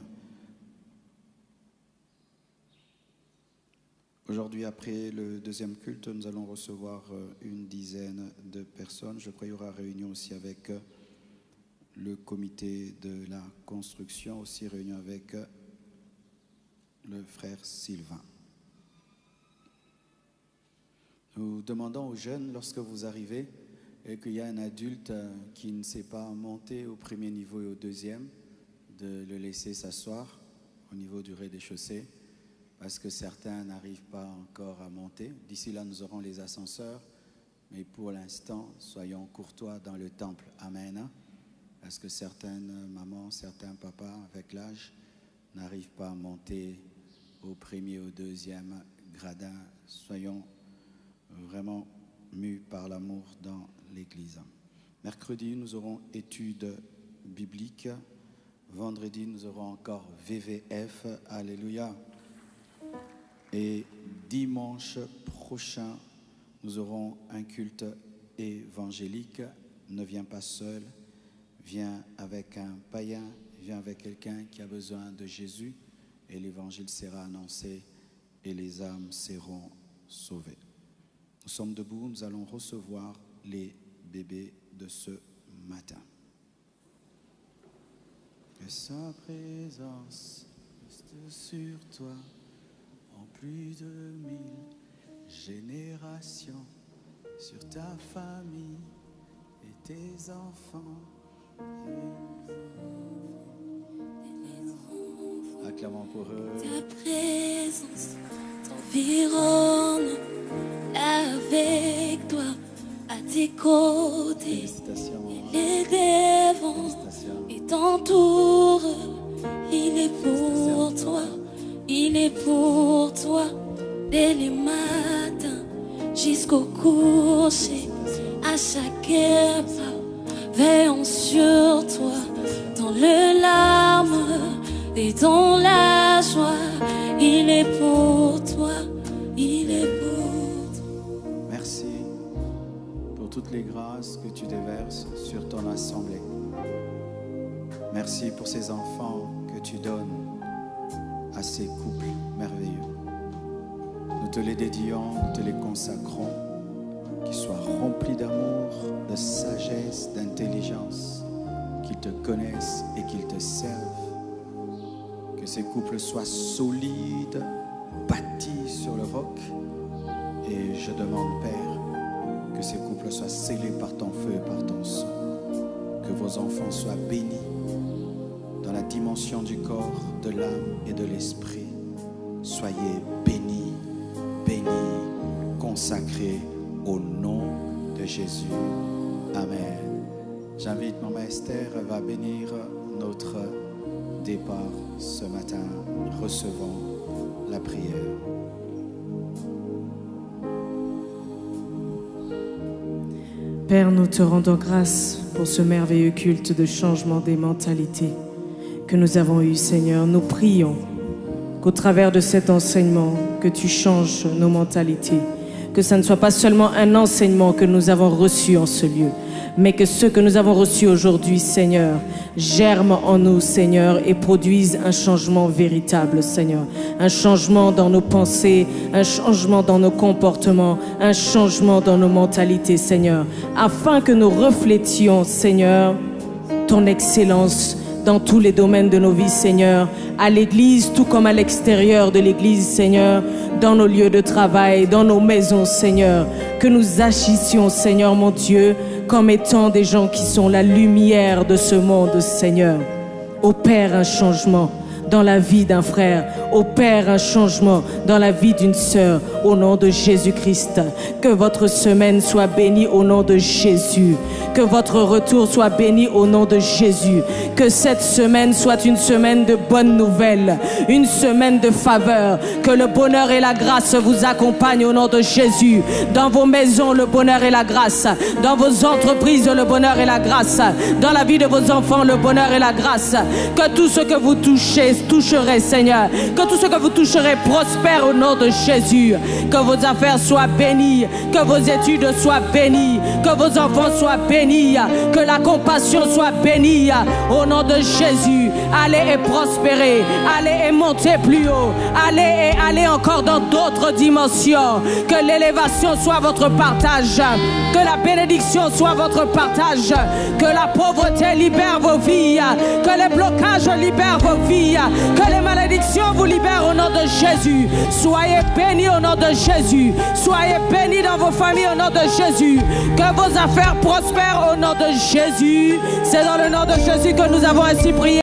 Aujourd'hui, après le deuxième culte, nous allons recevoir une dizaine de personnes. Je crois qu'il y aura réunion aussi avec le comité de la construction, aussi réunion avec le frère Sylvain. Nous demandons aux jeunes, lorsque vous arrivez et qu'il y a un adulte qui ne sait pas monter au premier niveau et au deuxième, de le laisser s'asseoir au niveau du rez-de-chaussée, parce que certains n'arrivent pas encore à monter. D'ici là, nous aurons les ascenseurs, mais pour l'instant, soyons courtois dans le temple. Amen. Parce que certaines mamans, certains papas, avec l'âge, n'arrivent pas à monter au premier, au deuxième gradin. Soyons vraiment mus par l'amour dans l'Église. Mercredi, nous aurons études bibliques. Vendredi, nous aurons encore VVF. Alléluia. Et dimanche prochain, nous aurons un culte évangélique. Ne viens pas seul, viens avec un païen, viens avec quelqu'un qui a besoin de Jésus. Et l'évangile sera annoncé et les âmes seront sauvées. Nous sommes debout, nous allons recevoir les bébés de ce matin. Que sa présence reste sur toi en plus de 1000 générations, sur ta famille et tes enfants. Acclamons pour eux. Ta présence t'environne avec toi, à tes côtés. Il est devant et t'entoure. Il est pour toi, il est pour toi. Dès les matins jusqu'au coucher, à chaque pas, veillons sur toi. Dans le larme et dans la joie, il est pour toi, il est pour toi. Merci pour toutes les grâces que tu déverses sur ton assemblée. Merci pour ces enfants que tu donnes ces couples merveilleux. Nous te les dédions, nous te les consacrons, qu'ils soient remplis d'amour, de sagesse, d'intelligence, qu'ils te connaissent et qu'ils te servent. Que ces couples soient solides, bâtis sur le roc. Et je demande, Père, que ces couples soient scellés par ton feu et par ton sang. Que vos enfants soient bénis dans la dimension du corps, de l'âme et de l'esprit. Soyez bénis, bénis, consacrés au nom de Jésus. Amen. J'invite Maman Esther, elle va bénir notre départ ce matin. Recevons la prière. Père, nous te rendons grâce pour ce merveilleux culte de changement des mentalités que nous avons eu, Seigneur. Nous prions qu'au travers de cet enseignement, que tu changes nos mentalités, que ça ne soit pas seulement un enseignement que nous avons reçu en ce lieu, mais que ce que nous avons reçu aujourd'hui, Seigneur, germe en nous, Seigneur, et produise un changement véritable, Seigneur. Un changement dans nos pensées, un changement dans nos comportements, un changement dans nos mentalités, Seigneur, afin que nous reflétions, Seigneur, ton excellence dans tous les domaines de nos vies, Seigneur, à l'Église, tout comme à l'extérieur de l'Église, Seigneur, dans nos lieux de travail, dans nos maisons, Seigneur, que nous agissions, Seigneur, mon Dieu, comme étant des gens qui sont la lumière de ce monde, Seigneur. Opère un changement dans la vie d'un frère, opère un changement dans la vie d'une sœur, au nom de Jésus-Christ. Que votre semaine soit bénie au nom de Jésus. Que votre retour soit béni au nom de Jésus. Que cette semaine soit une semaine de bonnes nouvelles, une semaine de faveur. Que le bonheur et la grâce vous accompagnent au nom de Jésus. Dans vos maisons, le bonheur et la grâce. Dans vos entreprises, le bonheur et la grâce. Dans la vie de vos enfants, le bonheur et la grâce. Que tout ce que vous toucherez, Seigneur, que tout ce que vous toucherez prospère au nom de Jésus. Que vos affaires soient bénies, que vos études soient bénies, que vos enfants soient bénis, que la compassion soit bénie au nom de Jésus. Allez et prospérez, allez et montez plus haut, allez et allez encore dans d'autres dimensions. Que l'élévation soit votre partage, que la bénédiction soit votre partage, que la pauvreté libère vos vies, que les blocages libèrent vos vies, que les malédictions vous libèrent au nom de Jésus. Soyez bénis au nom de Jésus. Soyez bénis dans vos familles au nom de Jésus. Que vos affaires prospèrent au nom de Jésus. C'est dans le nom de Jésus que nous avons ainsi prié.